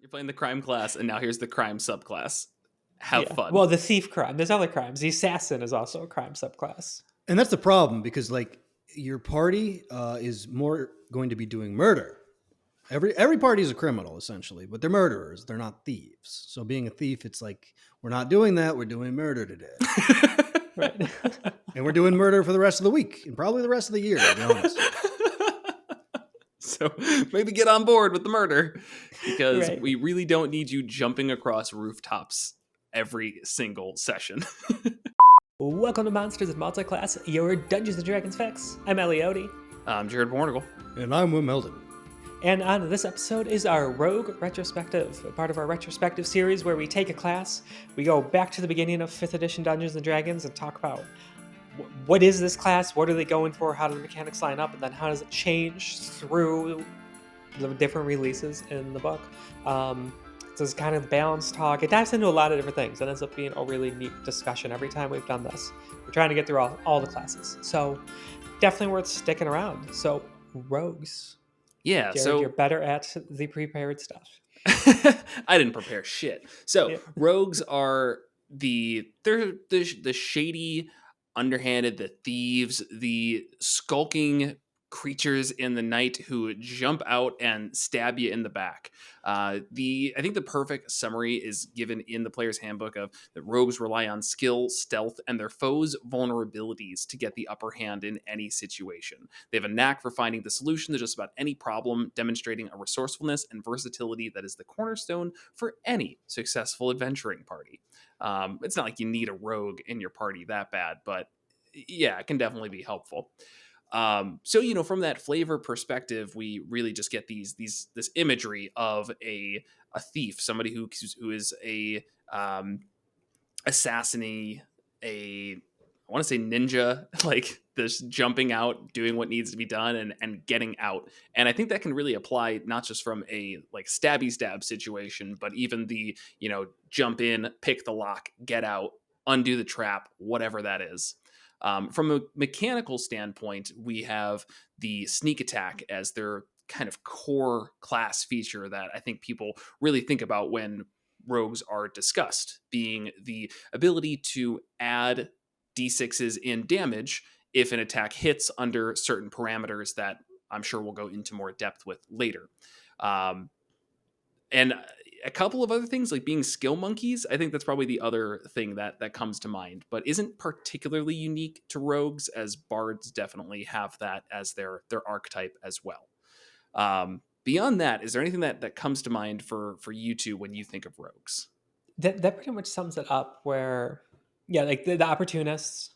You're playing the crime class, and now here's the crime subclass. Have Yeah. fun. Well, the thief crime. There's other crimes. The assassin is also a crime subclass. And that's the problem because like your party is more going to be doing murder. Every party is a criminal essentially, but they're murderers. They're not thieves. So being a thief, it's like we're not doing that. We're doing murder today, Right. and we're doing murder for the rest of the week and probably the rest of the year. To be honest. So maybe get on board with the murder because Right. we really don't need you jumping across rooftops every single session. Welcome to Monsters Multiclass, your Dungeons and Dragons fix. I'm Eliotti. I'm Jared Bornigal. And I'm Wim Eldon. And on this episode is our Rogue Retrospective, a part of our Retrospective series where we take a class, we go back to the beginning of 5th edition Dungeons and Dragons and talk about what is this class, what are they going for, how do the mechanics line up, and then how does it change through the different releases in the book. So it's kind of balanced talk. It dives into a lot of different things. It ends up being a really neat discussion every time we've done this. We're trying to get through all the classes. So definitely worth sticking around. So rogues. Yeah, Jared, so you're better at the prepared stuff. I didn't prepare shit. So Yeah. rogues are they're the shady, underhanded, the thieves, the skulking creatures in the night who jump out and stab you in the back. I think the perfect summary is given in the player's handbook of that rogues rely on skill, stealth, and their foes' vulnerabilities to get the upper hand in any situation. They have a knack for finding the solution to just about any problem, demonstrating a resourcefulness and versatility that is the cornerstone for any successful adventuring party. It's not like you need a rogue in your party that bad, but yeah, it can definitely be helpful. So from that flavor perspective, we really just get this imagery of a thief, somebody who is a assassin, I want to say ninja, like this jumping out, doing what needs to be done and getting out. And I think that can really apply not just from a like stabby stab situation, but even the, jump in, pick the lock, get out, undo the trap, whatever that is. From a mechanical standpoint, we have the sneak attack as their kind of core class feature that I think people really think about when rogues are discussed, being the ability to add d6s in damage if an attack hits under certain parameters that I'm sure we'll go into more depth with later. And a couple of other things like being skill monkeys, I think that's probably the other thing that comes to mind, but isn't particularly unique to rogues, as bards definitely have that as their archetype as well. Beyond that, is there anything that comes to mind for you two when you think of rogues? That pretty much sums it up where, yeah, like the opportunists,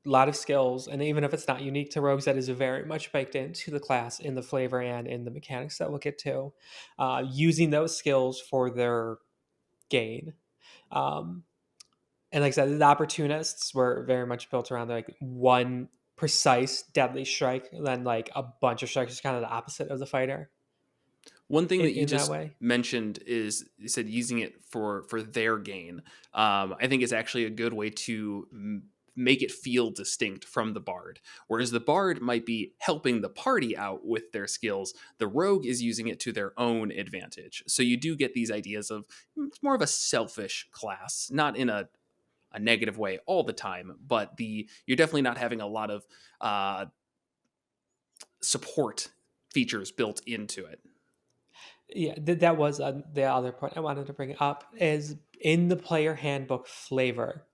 a lot of skills, and even if it's not unique to rogues, that is very much baked into the class in the flavor and in the mechanics that we'll get to, using those skills for their gain. And like I said, the opportunists were very much built around like one precise deadly strike, and then like a bunch of strikes is kind of the opposite of the fighter. One thing that you In that just way, mentioned is you said using it for their gain. I think is actually a good way to make it feel distinct from the bard. Whereas the bard might be helping the party out with their skills, the rogue is using it to their own advantage. So you do get these ideas of it's more of a selfish class, not in a negative way all the time, but you're definitely not having a lot of support features built into it. yeah, that was the other point I wanted to bring up is in the player handbook flavor.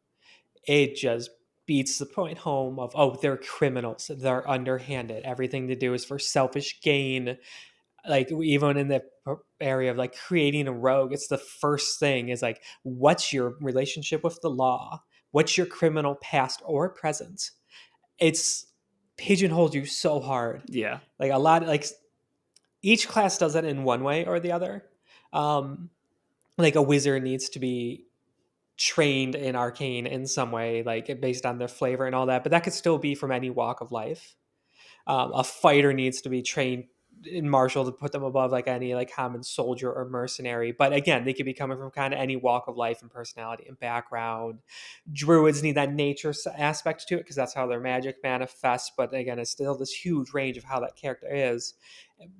It just beats the point home of, oh, they're criminals, they're underhanded, everything they do is for selfish gain. Like even in the area of like creating a rogue, it's the first thing is like, what's your relationship with the law, what's your criminal past or present. It's pigeonholed you so hard. Yeah. Like a lot, like each class does it in one way or the other. Like a wizard needs to be trained in arcane in some way, like based on their flavor and all that, but that could still be from any walk of life. A fighter needs to be trained in martial to put them above like any like common soldier or mercenary, but again, they could be coming from kind of any walk of life and personality and background. Druids need that nature aspect to it because that's how their magic manifests, but again, it's still this huge range of how that character is.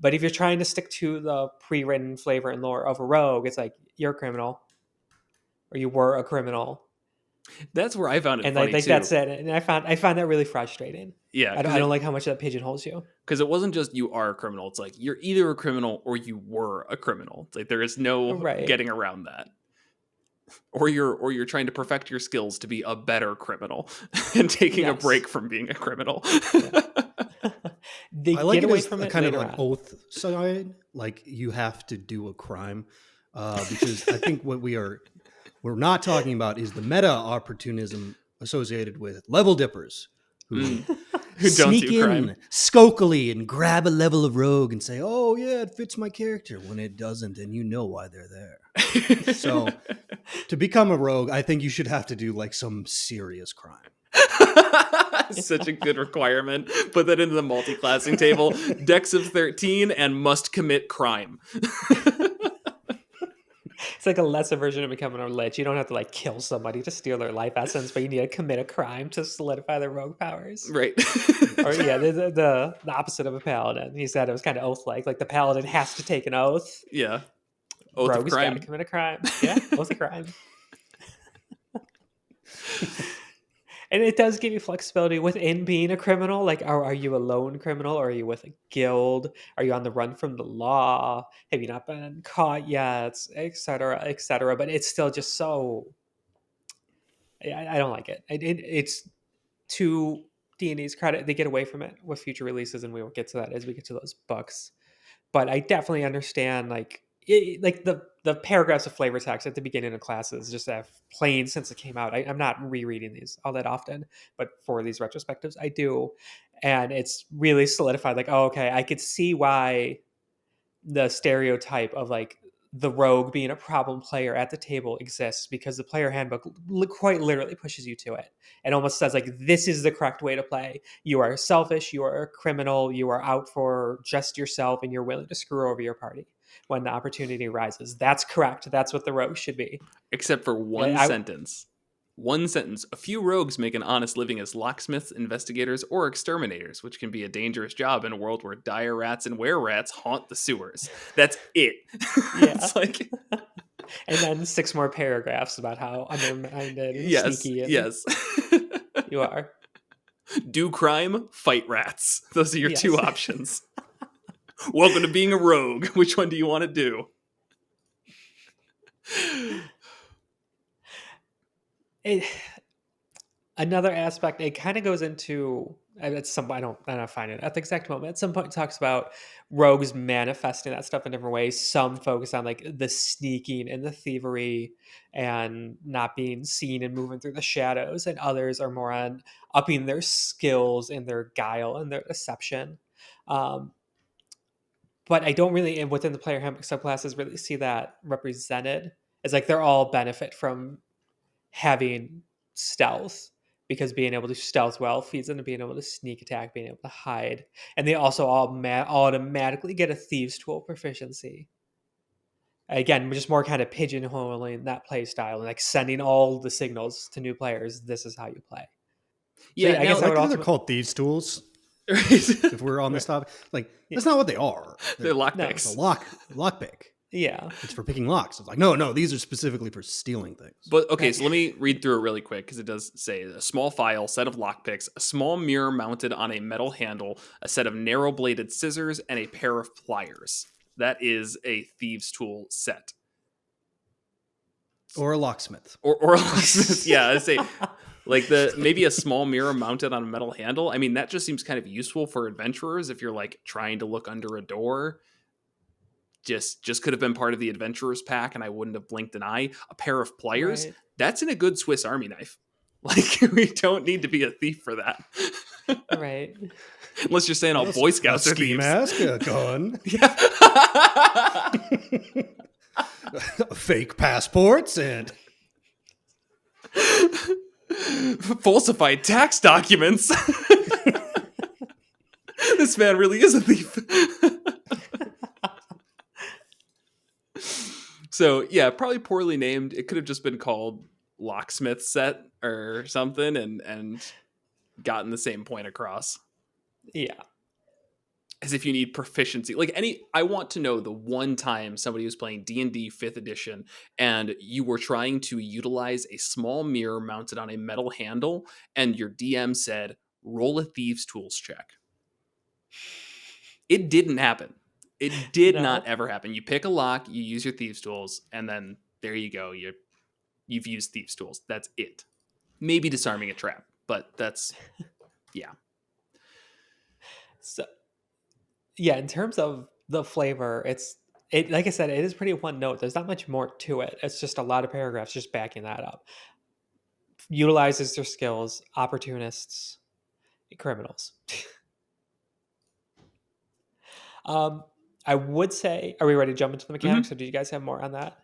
But if you're trying to stick to the pre-written flavor and lore of a rogue, it's like you're a criminal, or you were a criminal, That's where I found it and funny like too. that's it. And I find that really frustrating. Yeah, I don't like how much that pigeonholes you. because it wasn't just you are a criminal. It's like you're either a criminal or you were a criminal. It's like there is no Right. getting around that. Or you're trying to perfect your skills to be a better criminal and taking a Yes. break from being a criminal. They I like get it away as from a it kind of later an on. oath side, like you have to do a crime, because I think what we're not talking about is the meta opportunism associated with level dippers who Who don't sneak do crime. in skokily and grab a level of rogue and say, "Oh yeah, it fits my character," when it doesn't, and you know why they're there. So to become a rogue, I think you should have to do like some serious crime. Such a good requirement. Put that into the multi-classing table. Dex of 13 and must commit crime. It's like a lesser version of becoming a lich. You don't have to like kill somebody to steal their life essence, but you need to commit a crime to solidify their rogue powers. Right. Or yeah, the opposite of a paladin. He said it was kind of oath-like. Like the paladin has to take an oath. Yeah. Oath of Rogue's got to crime. commit a crime. Yeah, oath of crime. And it does give you flexibility within being a criminal. Like, are you a lone criminal, or are you with a guild? Are you on the run from the law? Have you not been caught yet? Etc. Etc. But it's still just so. I don't like it. It's to D&D's credit, they get away from it with future releases, and we will get to that as we get to those books. But I definitely understand like the paragraphs of flavor text at the beginning of classes just have plain since it came out. I'm not rereading these all that often, but for these retrospectives I do, and it's really solidified. Like, oh, okay, I could see why the stereotype of like the rogue being a problem player at the table exists, because the player handbook quite literally pushes you to it. It almost says like, this is the correct way to play. You are selfish, you are a criminal, you are out for just yourself, and you're willing to screw over your party when the opportunity arises. That's correct. That's what the rogue should be. Except for one sentence. One sentence. A few rogues make an honest living as locksmiths, investigators, or exterminators, which can be a dangerous job in a world where dire rats and were-rats haunt the sewers. That's it. Yeah. It's like... And then 6 more paragraphs about how undermined and sneaky yes. you are. Do crime, fight rats. Those are your two options. Welcome to being a rogue. Which one do you want to do? Another aspect, it kind of goes into at some I don't find it at the exact moment. At some point, it talks about rogues manifesting that stuff in different ways. Some focus on like the sneaking and the thievery and not being seen and moving through the shadows, and others are more on upping their skills and their guile and their deception. But I don't really, and within the player handbook subclasses, really see that represented. It's like they're all benefit from having stealth, because being able to stealth well feeds into being able to sneak attack, being able to hide, and they also all automatically get a thieves tool proficiency. Again, just more kind of pigeonholing that play style and like sending all the signals to new players. This is how you play. Yeah, I guess I would they're called thieves tools. If if we're on this topic, like that's not what they are. They're lockpicks. No, it's a lockpick. Yeah, it's for picking locks. It's like no, these are specifically for stealing things. But okay, so let me read through it really quick, because it does say a small file, set of lockpicks, a small mirror mounted on a metal handle, a set of narrow bladed scissors, and a pair of pliers. That is a thieves tool set. Or a locksmith. Or a locksmith. Yeah, I say like maybe a small mirror mounted on a metal handle. I mean, that just seems kind of useful for adventurers if you're like trying to look under a door. Just could have been part of the adventurers pack, and I wouldn't have blinked an eye. A pair of pliers, right. That's in a good Swiss Army knife. Like, we don't need to be a thief for that. Right. Unless you're saying all Boy Scouts are ski thieves. Mask, a gun. Fake passports and falsified tax documents. This man really is a thief. So yeah, probably poorly named. It could have just been called Locksmith Set or something, and gotten the same point across. Yeah. as if you need proficiency. Like I want to know the one time somebody was playing D&D 5th edition and you were trying to utilize a small mirror mounted on a metal handle and your DM said, roll a thieves tools check. It didn't happen. It did not No. ever happen. You pick a lock, you use your thieves tools, and then there you go. You've used thieves tools. That's it. Maybe disarming a trap, but that's, yeah. So yeah, in terms of the flavor, it like I said, it is pretty one note. There's not much more to it. It's just a lot of paragraphs just backing that up. Utilizes their skills, opportunists, criminals. I would say, are we ready to jump into the mechanics, or do you guys have more on that?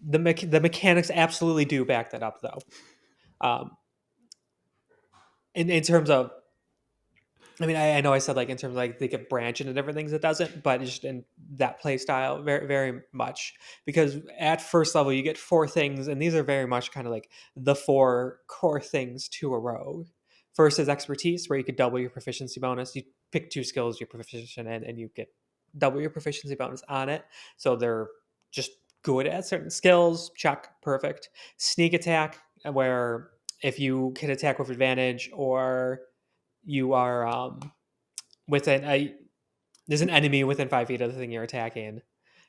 The mechanics absolutely do back that up, though. In terms of, I mean, I know I said like in terms of like they could branch into different things, it doesn't, but just in that play style, very very much, because at first level you get 4 things, and these are very much kind of like the 4 core things to a rogue. First is expertise, where you could double your proficiency bonus. You pick 2 skills you're proficient in, and you get double your proficiency bonus on it. So they're just good at certain skills. Check, perfect. Sneak attack, where if you can attack with advantage, or you are within there's an enemy within 5 feet of the thing you're attacking,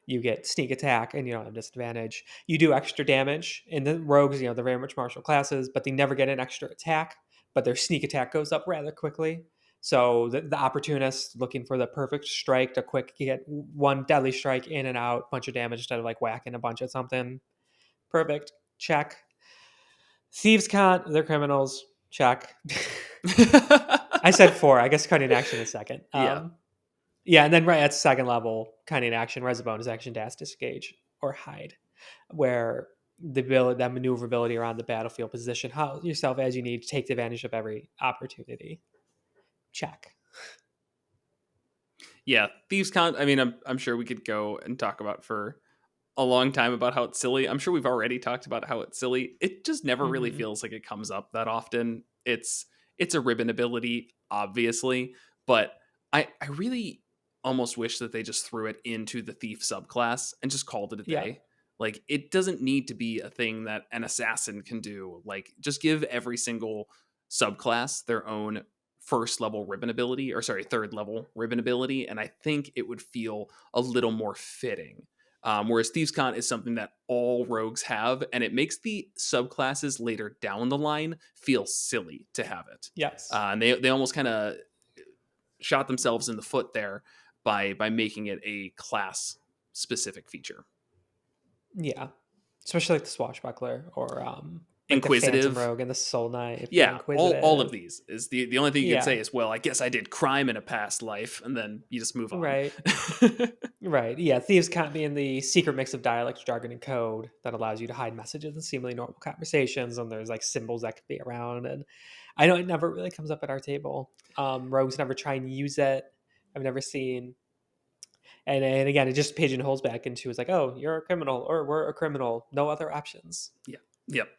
you get sneak attack and you don't have disadvantage. You do extra damage. In the rogues, they're very much martial classes, but they never get an extra attack, but their sneak attack goes up rather quickly. So the opportunist looking for the perfect strike to quick get one deadly strike in and out, bunch of damage instead of like whacking a bunch at something. Perfect. Check. Thieves can't, they're criminals. Check. I said 4. I guess cutting action is second. Yeah. Yeah, and then right at second level, cutting action, res a bonus action, dash, disengage, or hide, where that maneuverability around the battlefield, position yourself as you need to take advantage of every opportunity. Check. Yeah, thieves can't. I mean, I'm sure we could go and talk about for a long time about how it's silly. I'm sure we've already talked about how it's silly. It just never really feels like it comes up that often. It's a ribbon ability, obviously, but I really almost wish that they just threw it into the thief subclass and just called it a Yeah. day. Like, it doesn't need to be a thing that an assassin can do. Like, just give every single subclass their own third level ribbon ability, and I think it would feel a little more fitting. Whereas Thieves' Cant is something that all rogues have, and it makes the subclasses later down the line feel silly to have it. Yes. And they almost kind of shot themselves in the foot there by making it a class specific feature. Yeah. Especially like the Swashbuckler, or like Inquisitive, the Phantom Rogue and the Soul Knight. yeah, Inquisitive. all of these is the only thing you can say Yeah. is, well, I guess I did crime in a past life, and then you just move on. Right. Right. Yeah. Thieves can't be in the secret mix of dialect, jargon, and code that allows you to hide messages in seemingly normal conversations. And there's like symbols that could be around. And I know it never really comes up at our table. Rogues never try and use it. I've never seen. And again, it just pigeonholes back into, it's like, oh, you're a criminal, or we're a criminal. No other options. Yeah. Yep.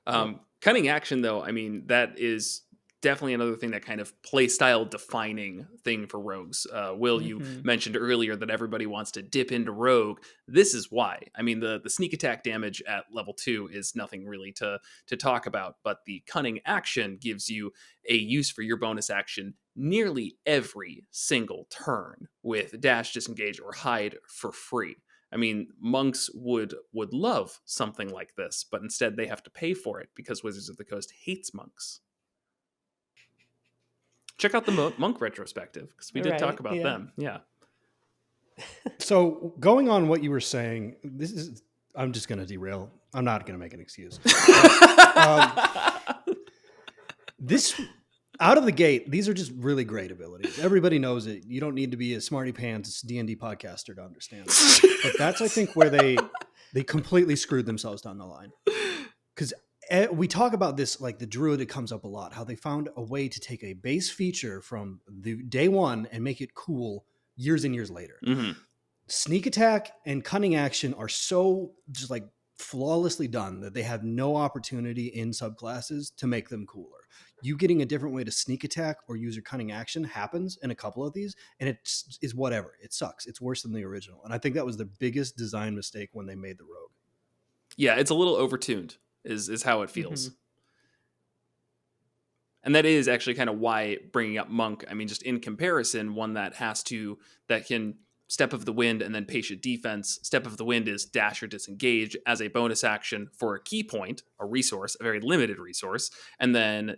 Yep. Cutting action, though, I mean, that is definitely another thing, that kind of play style defining thing for rogues. Will, you mentioned earlier that everybody wants to dip into rogue. This is why. I mean, the sneak attack damage at level 2 is nothing really to talk about, but the cunning action gives you a use for your bonus action nearly every single turn, with dash, disengage, or hide for free. I mean, monks would love something like this, but instead they have to pay for it because Wizards of the Coast hates monks. Check out the monk retrospective, because we did talk about them. Yeah. So going on what you were saying, I'm just going to derail. I'm not going to make an excuse. This, out of the gate, these are just really great abilities. Everybody knows it. You don't need to be a smarty pants D&D podcaster to understand it. But that's, I think, where they completely screwed themselves down the line. Because we talk about this, like the druid, it comes up a lot, how they found a way to take a base feature from the day one and make it cool years and years later. Sneak attack and cunning action are so just like flawlessly done that they have no opportunity in subclasses to make them cooler. You getting a different way to sneak attack or use your cunning action happens in a couple of these, and it is whatever. It sucks. It's worse than the original. And I think that was the biggest design mistake when they made the Rogue. Yeah, it's a little overtuned is how it feels. Mhm. And that is actually kind of why bringing up Monk, I mean, just in comparison, one that can Step of the Wind and then Patient Defense. Step of the Wind is dash or disengage as a bonus action for a key point, a resource, a very limited resource, and then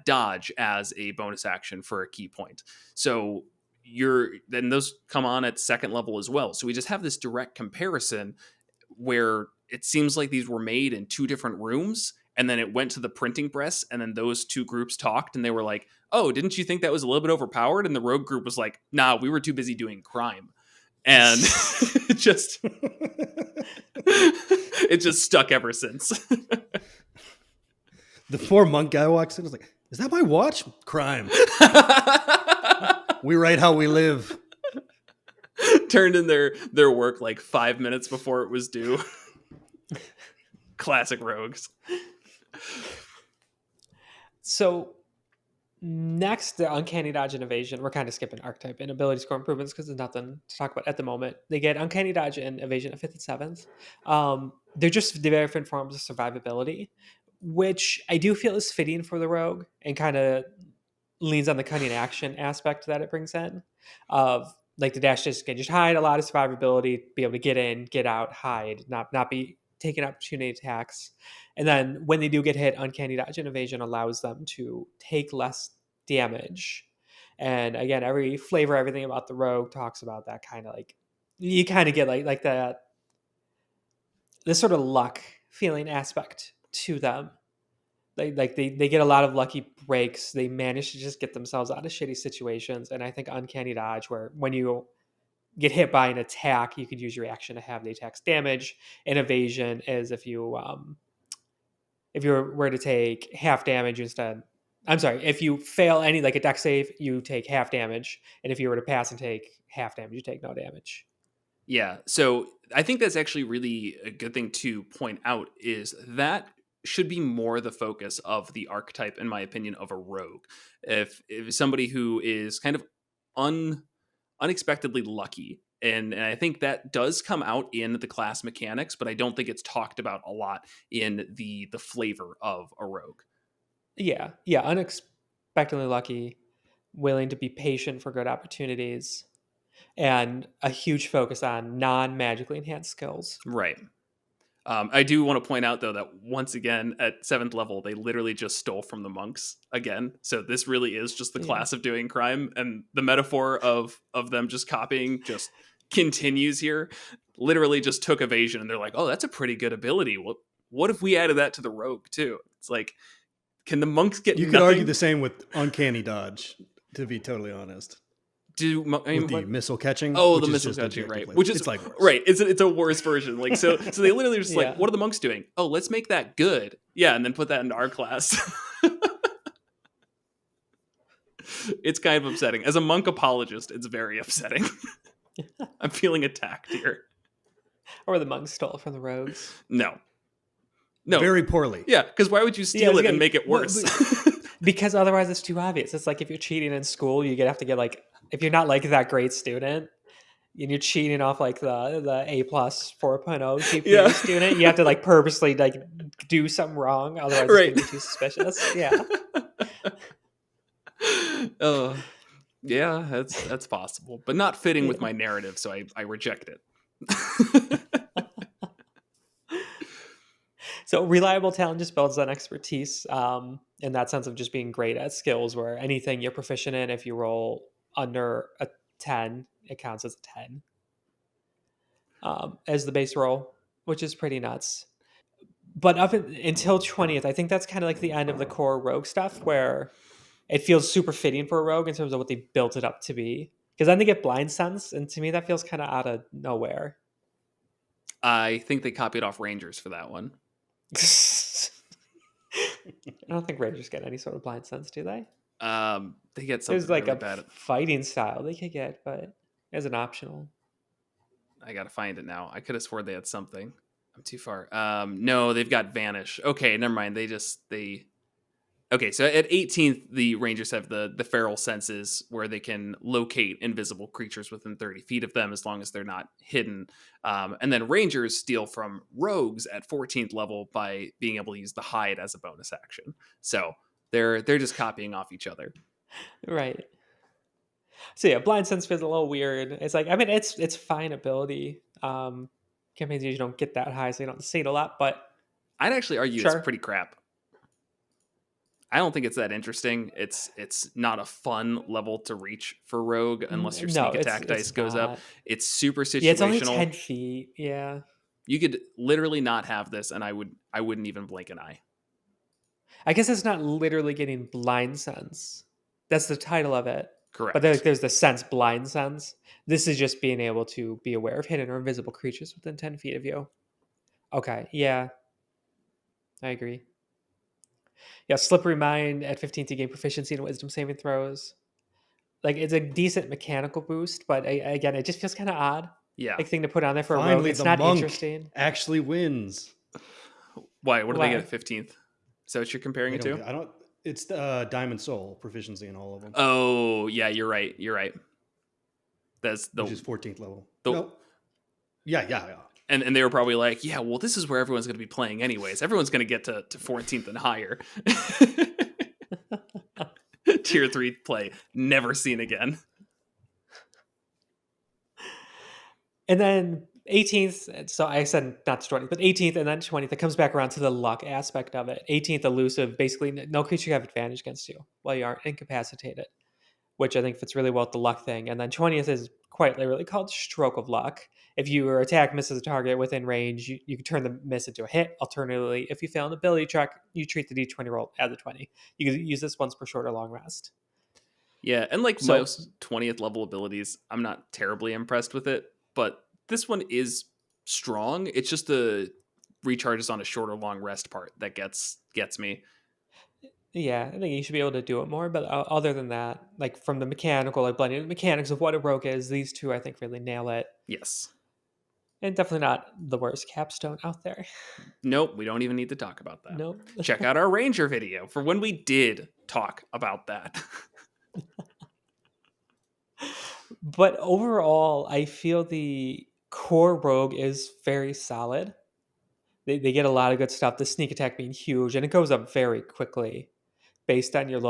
dodge as a bonus action for a key point. So then those come on at second level as well. So we just have this direct comparison where it seems like these were made in two different rooms, and then it went to the printing press, and then those two groups talked, and they were like, oh, didn't you think that was a little bit overpowered? And the Rogue group was like, nah, we were too busy doing crime. And it just stuck ever since. The poor monk guy walks in and was like, is that my watch? Crime. We write how we live. Turned in their work like 5 minutes before it was due. Classic rogues. So next, the Uncanny Dodge and Evasion. We're kind of skipping archetype and ability score improvements because there's nothing to talk about at the moment. They get Uncanny Dodge and Evasion at 5th and 7th. They're just different forms of survivability, which I do feel is fitting for the Rogue and kind of leans on the cunning action aspect that it brings in. Of like the dash just hide, a lot of survivability, be able to get in, get out, hide, not be taking opportunity attacks. And then when they do get hit, Uncanny Dodge and Evasion allows them to take less damage. And again, every flavor, everything about the Rogue talks about that kind of like, you kind of get like that, this sort of luck feeling aspect to them. They get a lot of lucky breaks. They manage to just get themselves out of shitty situations. And I think Uncanny Dodge, where when you get hit by an attack, you could use your action to have the attack's damage. And Evasion is if you were to take half damage instead. I'm sorry, if you fail any like a dex save, you take half damage, and if you were to pass and take half damage, you take no damage. Yeah, so I think that's actually really a good thing to point out is that should be more the focus of the archetype, in my opinion, of a rogue. If somebody who is kind of unexpectedly lucky, and I think that does come out in the class mechanics, but I don't think it's talked about a lot in the flavor of a rogue. Yeah, unexpectedly lucky, willing to be patient for good opportunities, and a huge focus on non-magically enhanced skills. Right. I do want to point out, though, that once again, at 7th level, they literally just stole from the monks again. So this really is just the class of doing crime. And the metaphor of them just copying just continues here. Literally just took evasion, and they're like, oh, that's a pretty good ability. What if we added that to the rogue, too? It's like, can the monks get You could argue the same with Uncanny Dodge, to be totally honest. With the missile catching. Oh, the missile catching, right? Which is like worse. Right. It's a worse version. Like so they literally just like, what are the monks doing? Oh, let's make that good. Yeah, and then put that into our class. It's kind of upsetting. As a monk apologist, it's very upsetting. I'm feeling attacked here. Or the monks stole from the rogues. No. Very poorly. Yeah, because why would you steal it and make it worse? Because otherwise it's too obvious. It's like if you're cheating in school, you have to get like, if you're not like that great student and you're cheating off like the A+ 4.0 GPA student, you have to like purposely like do something wrong. Otherwise it's going to be too suspicious. Yeah. Oh, yeah, that's possible, but not fitting with my narrative. So I reject it. So reliable talent just builds on expertise in that sense of just being great at skills where anything you're proficient in, if you roll under a 10, it counts as a 10 as the base roll, which is pretty nuts. But until 20th, I think that's kind of like the end of the core rogue stuff where it feels super fitting for a rogue in terms of what they built it up to be. Because then they get blind sense, and to me that feels kind of out of nowhere. I think they copied off Rangers for that one. I don't think Rangers get any sort of blind sense, do they? They get something. There's like really a bad fighting style they could get, but as an optional. I gotta find it now. I could have sworn they had something. I'm too far. No, they've got Vanish. Okay, never mind. They Okay, so at 18th, the Rangers have the feral senses where they can locate invisible creatures within 30 feet of them as long as they're not hidden. And then Rangers steal from Rogues at 14th level by being able to use the hide as a bonus action. So they're just copying off each other. Right. So yeah, blind sense feels a little weird. It's like, I mean, it's fine ability. Campaigns usually don't get that high, so you don't see it a lot. But I'd actually argue it's sure. pretty crap. I don't think it's that interesting. It's not a fun level to reach for Rogue unless your No, sneak attack dice it's goes up. not. It's super situational. Yeah, it's only 10 feet. Yeah. You could literally not have this, and I wouldn't even blink an eye. I guess it's not literally getting blind sense. That's the title of it. Correct. But there's the sense blind sense. This is just being able to be aware of hidden or invisible creatures within 10 feet of you. Okay, yeah. I agree. Yeah, Slippery Mind at 15 to gain proficiency in wisdom saving throws. Like, it's a decent mechanical boost, but again, it just feels kind of odd. Yeah. Like, thing to put on there for a rogue. Finally, It's the not monk interesting. actually wins. Why? What do they Why? get at 15th? Is that what you're comparing it to? I don't. It's Diamond Soul proficiency in all of them. Oh, yeah, you're right. That's which is 14th level. the Nope. Yeah. and they were probably like, yeah, well, this is where everyone's going to be playing anyways. Everyone's going to get to 14th and higher. Tier 3 play, never seen again. And then 18th, so I said not to 20th, but 18th and then 20th, it comes back around to the luck aspect of it. 18th, elusive, basically no creature can have advantage against you while you aren't incapacitated, which I think fits really well with the luck thing. And then 20th is quite literally called Stroke of Luck. If your attack misses a target within range, you can turn the miss into a hit. Alternatively, if you fail an ability check, you treat the d20 roll as a 20. You can use this once per short or long rest. Yeah, and like most 20th level abilities, I'm not terribly impressed with it, but this one is strong. It's just the recharges on a short or long rest part that gets me. Yeah, I think you should be able to do it more. But other than that, like from the mechanical, like blending the mechanics of what a rogue is, these two I think really nail it. Yes. And definitely not the worst capstone out there. Nope, we don't even need to talk about that. Nope. Check out our Ranger video for when we did talk about that. But overall, I feel the core rogue is very solid. They get a lot of good stuff. The sneak attack being huge, and it goes up very quickly based on your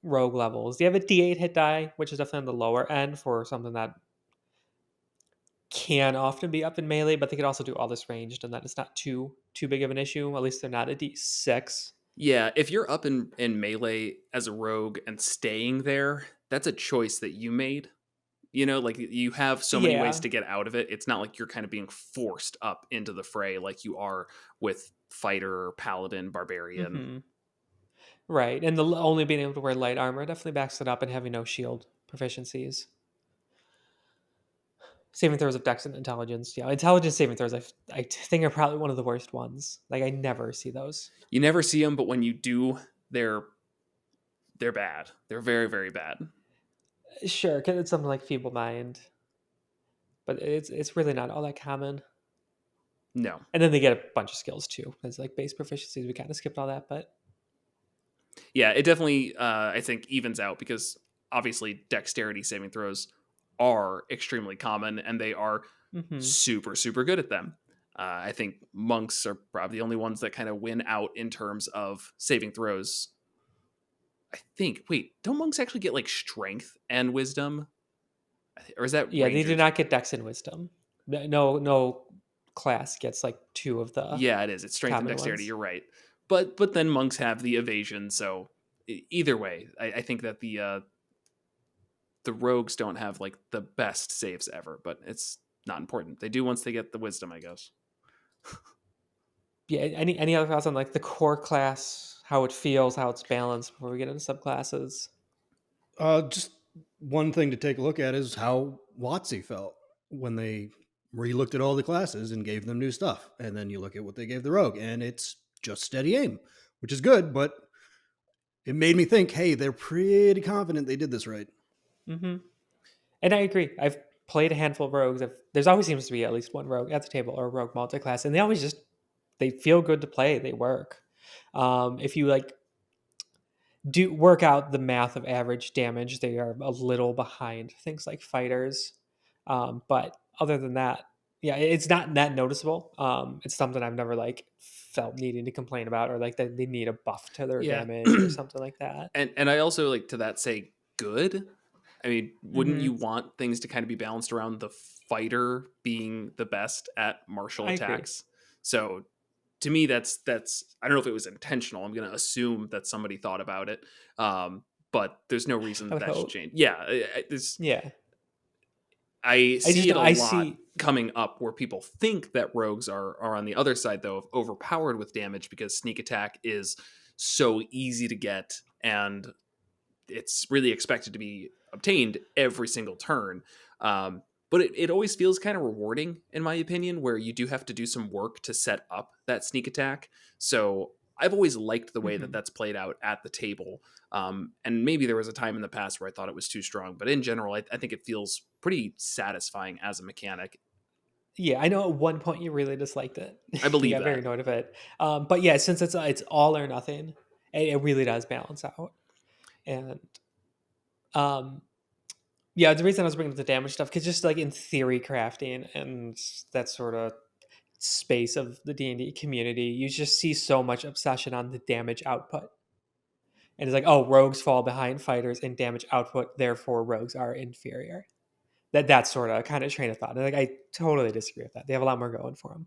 rogue levels. You have a D8 hit die, which is definitely on the lower end for something that can often be up in melee, but they could also do all this ranged, and that is not too big of an issue. At least they're not a D6. Yeah, if you're up in melee as a rogue and staying there, that's a choice that you made. You know, like you have so many ways to get out of it. It's not like you're kind of being forced up into the fray like you are with fighter, paladin, barbarian. Mm-hmm. Right, and the only being able to wear light armor definitely backs it up, and having no shield proficiencies. Saving throws of Dex and Intelligence. Yeah, Intelligence saving throws I think are probably one of the worst ones. Like, I never see those. You never see them, but when you do, they're bad. They're very, very bad. Sure, because it's something like Feeble Mind. But it's really not all that common. No. And then they get a bunch of skills, too. It's like base proficiencies. We kind of skipped all that, but... Yeah, it definitely, I think, evens out because obviously dexterity saving throws are extremely common and they are super, super good at them. I think monks are probably the only ones that kind of win out in terms of saving throws. I think, wait, don't monks actually get like strength and wisdom? Or is that Yeah, Rangers? they do not get Dex and Wisdom. No class gets like two of the... Yeah, it is. It's strength and dexterity. Ones. You're right. But then monks have the evasion, so either way, I think that the rogues don't have like the best saves ever, but it's not important. They do once they get the wisdom, I guess. Yeah, any other thoughts on like the core class, how it feels, how it's balanced before we get into subclasses? Just one thing to take a look at is how WotC felt when they re-looked at all the classes and gave them new stuff. And then you look at what they gave the rogue, and it's just steady aim, which is good, but it made me think, hey, they're pretty confident they did this right. Mm-hmm. And I agree. played a handful of rogues. There's always seems to be at least one rogue at the table or a rogue multiclass, and they feel good to play. They work. If you like do work out the math of average damage, they are a little behind things like fighters. But other than that, yeah, it's not that noticeable. It's something I've never like felt needing to complain about, or like that they need a buff to their Yeah. damage or something like that. And I also like to that say good. I mean, wouldn't Mhm. you want things to kind of be balanced around the fighter being the best at martial I agree. attacks? So to me, that's I don't know if it was intentional. I'm going to assume that somebody thought about it, but there's no reason I would that should hope. change. Yeah, Yeah, I I just see it a I lot see. coming up where people think that rogues are on the other side though of overpowered with damage because sneak attack is so easy to get and it's really expected to be obtained every single turn. But it always feels kind of rewarding, in my opinion, where you do have to do some work to set up that sneak attack. So I've always liked the way that Mhm. that's played out at the table. And maybe there was a time in the past where I thought it was too strong, but in general, I think it feels pretty satisfying as a mechanic. Yeah, I know at one point you really disliked it. I You believe got very that. annoyed of it. But yeah, since it's all or nothing, it really does balance out. And um, yeah, the reason I was bringing up the damage stuff because just like in theory crafting and that sort of space of the D&D community, you just see so much obsession on the damage output. And it's like, oh, rogues fall behind fighters in damage output, therefore rogues are inferior. That's sort of kind of train of thought. And like I totally disagree with that. They have a lot more going for them.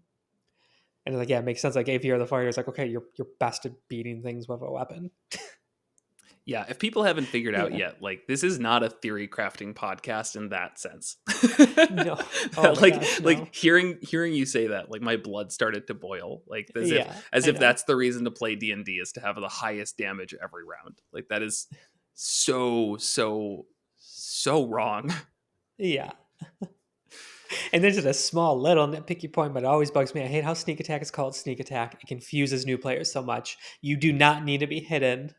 And it's like, yeah, it makes sense. Like if you're the fighter, it's like, okay, you're best at beating things with a weapon. Yeah, if people haven't figured out Yeah. yet, like this is not a theory crafting podcast in that sense. No. Oh my gosh, no. like hearing you say that, like my blood started to boil. Like Yeah, as I if know. that's the reason to play D&D is to have the highest damage every round. Like that is so wrong. Yeah. And there's just a small little nitpicky point, but it always bugs me. I hate how sneak attack is called sneak attack. It confuses new players so much. You do not need to be hidden.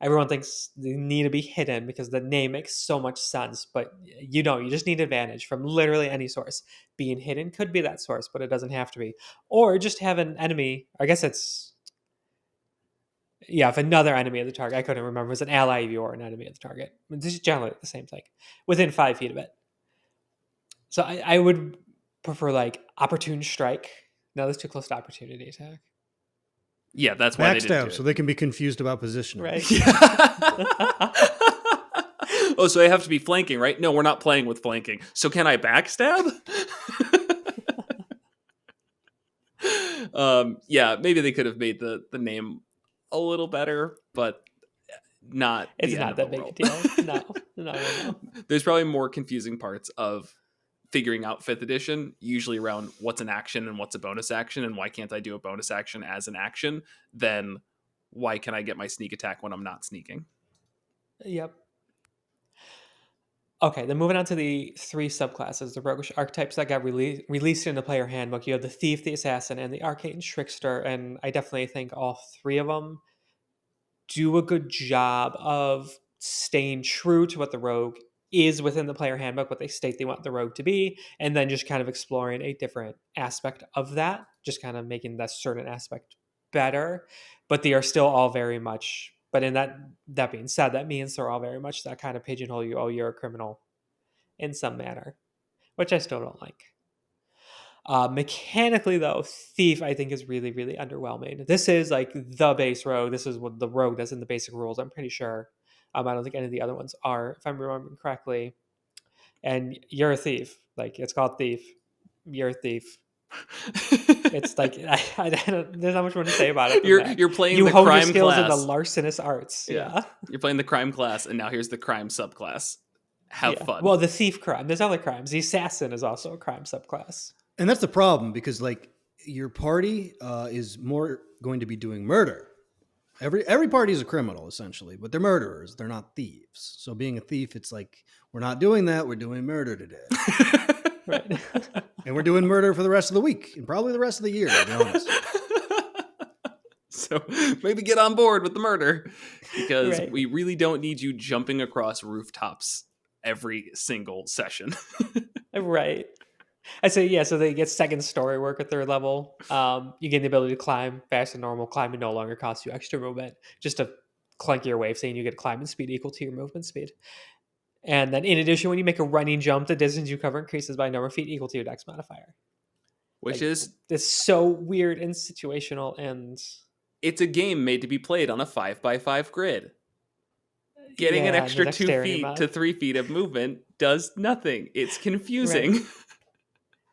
Everyone thinks they need to be hidden because the name makes so much sense, but you don't. You just need advantage from literally any source. Being hidden could be that source, but it doesn't have to be. Or just have an enemy. I guess it's if another enemy of the target. I couldn't remember. It was an ally of you or an enemy of the target. This is generally the same thing, within 5 feet of it. So I would prefer like opportune strike. No, that's too close to opportunity attack. Yeah, that's why they didn't do Backstab, it. so they can be confused about positioning. Right. Oh, so I have to be flanking, right? No, we're not playing with flanking. So can I backstab? Yeah, maybe they could have made the name a little better, but not It's the end not of that the big a world. deal. No. There's probably more confusing parts of figuring out 5th edition, usually around what's an action and what's a bonus action, and why can't I do a bonus action as an action, than why can I get my sneak attack when I'm not sneaking. Yep. Okay, then moving on to the 3 subclasses, the roguish archetypes that got released in the player handbook. You have the thief, the assassin, and the arcane trickster, and I definitely think all 3 of them do a good job of staying true to what the rogue is within the player handbook, what they state they want the rogue to be, and then just kind of exploring a different aspect of that, just kind of making that certain aspect better. But they are still all very much. But in that being said, that means they're all very much that kind of pigeonhole you. Oh, you're a criminal in some manner, which I still don't like. Mechanically, though, Thief I think is really, really underwhelming. This is like the base rogue. This is what the rogue does in the basic rules. I'm pretty sure. I don't think any of the other ones are, if I'm remembering correctly. And you're a thief. Like it's called Thief. You're a thief. It's like I don't, there's not much more to say about it. You're playing you the hone your crime skills class. in the larcenous arts. Yeah. You're playing the crime class, and now here's the crime subclass. Have fun. Well, the thief crime. There's other crimes. The assassin is also a crime subclass. And that's the problem because like your party is more going to be doing murder. Every party is a criminal essentially, but they're murderers. They're not thieves. So being a thief, it's like we're not doing that. We're doing murder today, Right. and we're doing murder for the rest of the week and probably the rest of the year. To be honest. So maybe get on board with the murder because Right. we really don't need you jumping across rooftops every single session. Right. I say, yeah, so they get second story work at third level. You gain the ability to climb faster than normal. Climbing no longer costs you extra movement. Just a clunkier way of saying you get climbing speed equal to your movement speed. And then in addition, when you make a running jump, the distance you cover increases by a number of feet equal to your dex modifier. Which Like, is, it's so weird and situational, and it's a game made to be played on a 5x5 grid. Getting an yeah, and the extra 2 dexterity feet to mod. 3 feet of movement does nothing. It's confusing. Right.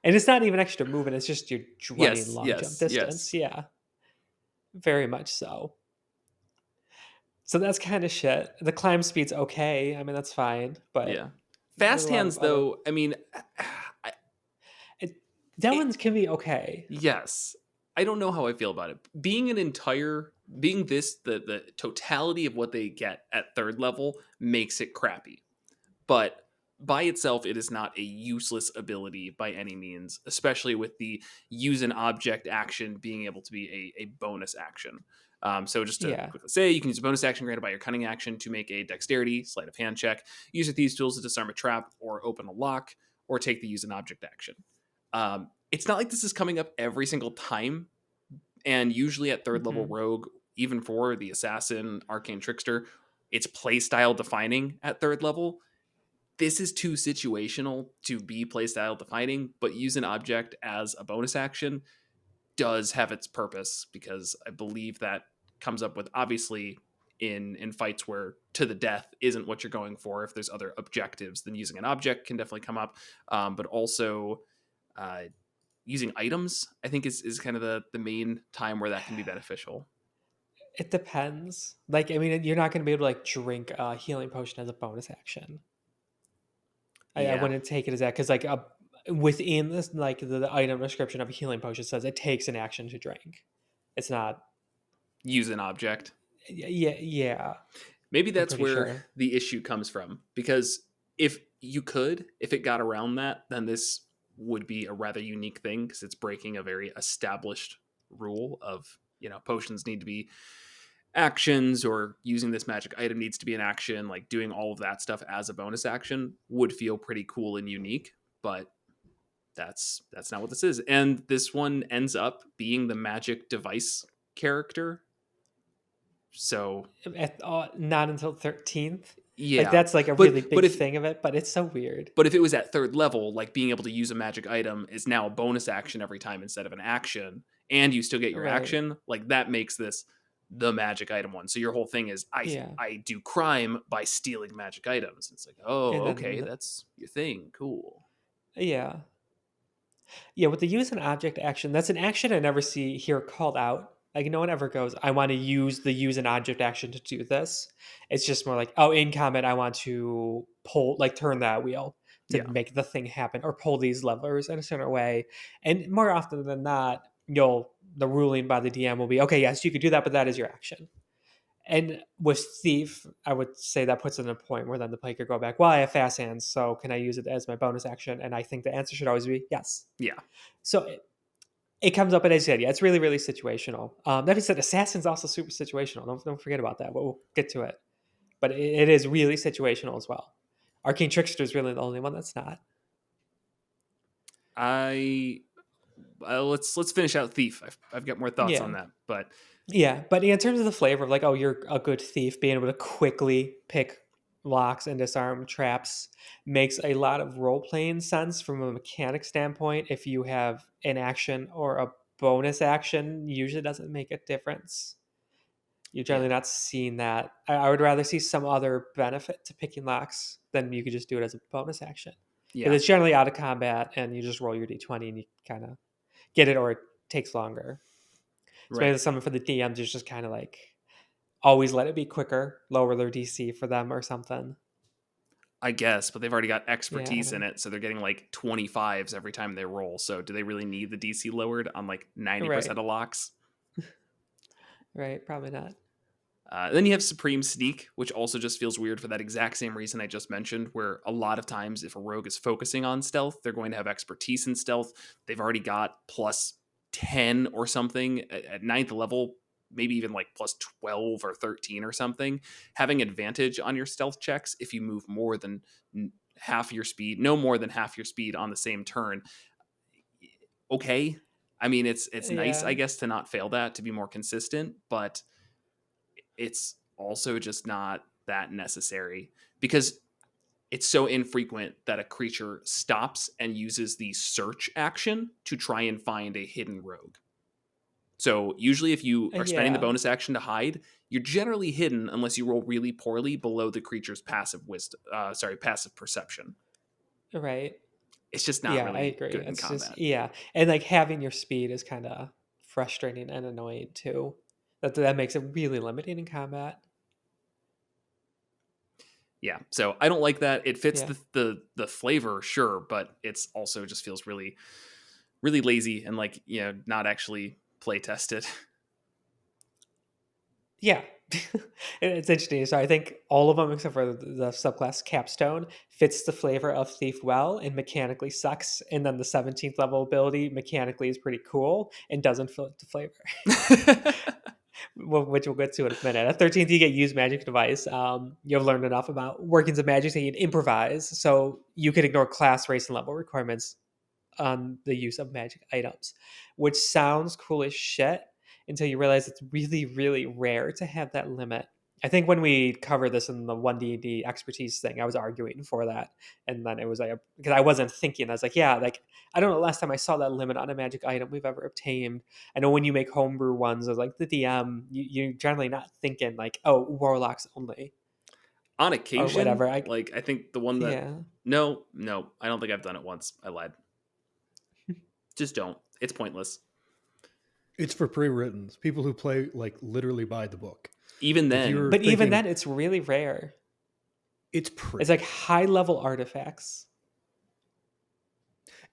And it's not even extra movement, it's just your running Yes, long jump yes, distance. yes. Yeah. Very much so. So that's kind of shit. The climb speed's okay. I mean, that's fine, but Yeah. there's a Fast lot of hands, other. though, I mean, It, that it, ones can be okay. yes. I don't know how I feel about it. Being this, the totality of what they get at third level makes it crappy. But by itself, it is not a useless ability by any means, especially with the use an object action being able to be a bonus action. So just to Yeah. quickly say, you can use a bonus action granted by your cunning action to make a dexterity, sleight of hand check, use your thieves tools to disarm a trap or open a lock, or take the use an object action. It's not like this is coming up every single time, and usually at third level Mhm. rogue, even for the assassin, arcane trickster, it's playstyle defining at third level. This is too situational to be playstyle defining, but use an object as a bonus action does have its purpose, because I believe that comes up with, obviously, in fights where to the death isn't what you're going for. If there's other objectives, then using an object can definitely come up. But also using items, I think, is kind of the main time where that can be beneficial. It depends. Like, I mean, you're not going to be able to like drink a healing potion as a bonus action. I Yeah, wouldn't take it as that because like within this, like the item description of a healing potion says it takes an action to drink. It's not. use an object. Yeah, yeah. Maybe I'm that's pretty where sure. the issue comes from, because if it got around that, then this would be a rather unique thing, because it's breaking a very established rule of, potions need to be actions, or using this magic item needs to be an action. Like, doing all of that stuff as a bonus action would feel pretty cool and unique, but that's not what this is. And this one ends up being the magic device character. So Not until 13th. Like yeah, that's like a really but big if thing of it, but it's so weird. But if it was at third level, like, being able to use a magic item is now a bonus action every time instead of an action, and you still get your Right. action, like, that makes this the magic item one. So your whole thing is, Yeah. I do crime by stealing magic items. It's like, oh, And okay, then that's your thing. Cool. yeah. Yeah, with the use an object action, that's an action I never see here called out. Like no one ever goes, I want to use an object action to do this. It's just more like, oh, in combat, I want to pull, like turn that wheel to Yeah. make the thing happen, or pull these levers in a certain way. And more often than not, the ruling by the DM will be, okay, yes, you could do that, but that is your action. And with Thief, I would say that puts it in a point where then the player could go back, well, I have fast hands, so can I use it as my bonus action? And I think the answer should always be yes. Yeah. So it comes up, and as I said, yeah, it's really, really situational. That being said, Assassin's also super situational. Don't forget about that. We'll get to it. But it is really situational as well. Arcane Trickster is really the only one that's not. Let's finish out Thief. I've got more thoughts on Yeah. that, but Yeah, but in terms of the flavor of like, oh, you're a good thief, being able to quickly pick locks and disarm traps makes a lot of role playing sense from a mechanic standpoint. If you have an action or a bonus action, usually doesn't make a difference. You're yeah, generally not seeing that. I would rather see some other benefit to picking locks than you could just do it as a bonus action. Because yeah, it's generally out of combat and you just roll your d20 and you kind of get it, or it takes longer. So maybe right. something for the DMs is just kind of like always let it be quicker, lower their DC for them or something. I guess, but they've already got Yeah, I expertise in don't it, so they're getting like 25s every time they roll. So do they really need the DC lowered on like know. 90% of locks? Right, probably not. Then you have Supreme Sneak, which also just feels weird for that exact same reason I just mentioned, where a lot of times if a rogue is focusing on stealth, they're going to have expertise in stealth. They've already got plus 10 or something at ninth level, maybe even like plus 12 or 13 or something. Having advantage on your stealth checks if you move more than half your speed, no more than half your speed on the same turn. Okay. I mean, it's nice, Yeah. I guess, to not fail that, to be more consistent, but it's also just not that necessary because it's so infrequent that a creature stops and uses the search action to try and find a hidden rogue. So usually if you are spending the Yeah. bonus action to hide, you're generally hidden unless you roll really poorly below the creature's passive passive perception. Right. It's just not Yeah, I really agree. good in It's just combat. yeah, and like having your speed is kind of frustrating and annoying too. That makes it really limiting in combat. Yeah, so I don't like that. It fits Yeah. the flavor, sure, but it's also just feels really really lazy and like, not actually play tested. Yeah. It's interesting. So I think all of them except for the subclass Capstone fits the flavor of Thief well and mechanically sucks. And then the 17th level ability mechanically is pretty cool and doesn't fit the flavor, which we'll get to in a minute. At 13th, you get use magic device. You've learned enough about workings of magic that you can improvise. So you can ignore class, race, and level requirements on the use of magic items, which sounds cool as shit until you realize it's really, really rare to have that limit. I think when we covered this in the 1D&D expertise thing, I was arguing for that. And then it was like, because I wasn't thinking, I was like, yeah, like, I don't know, last time I saw that limit on a magic item we've ever obtained. I know when you make homebrew ones, as like the DM, you're generally not thinking like, oh, warlocks only On or occasion, whatever. like I think the one that Yeah. no, I don't think I've done it once. I lied. Just don't. It's pointless. It's for pre-written people who play like literally by the book. Even If then, you're But even thinking then, it's really rare. it's pretty, It's like high level artifacts.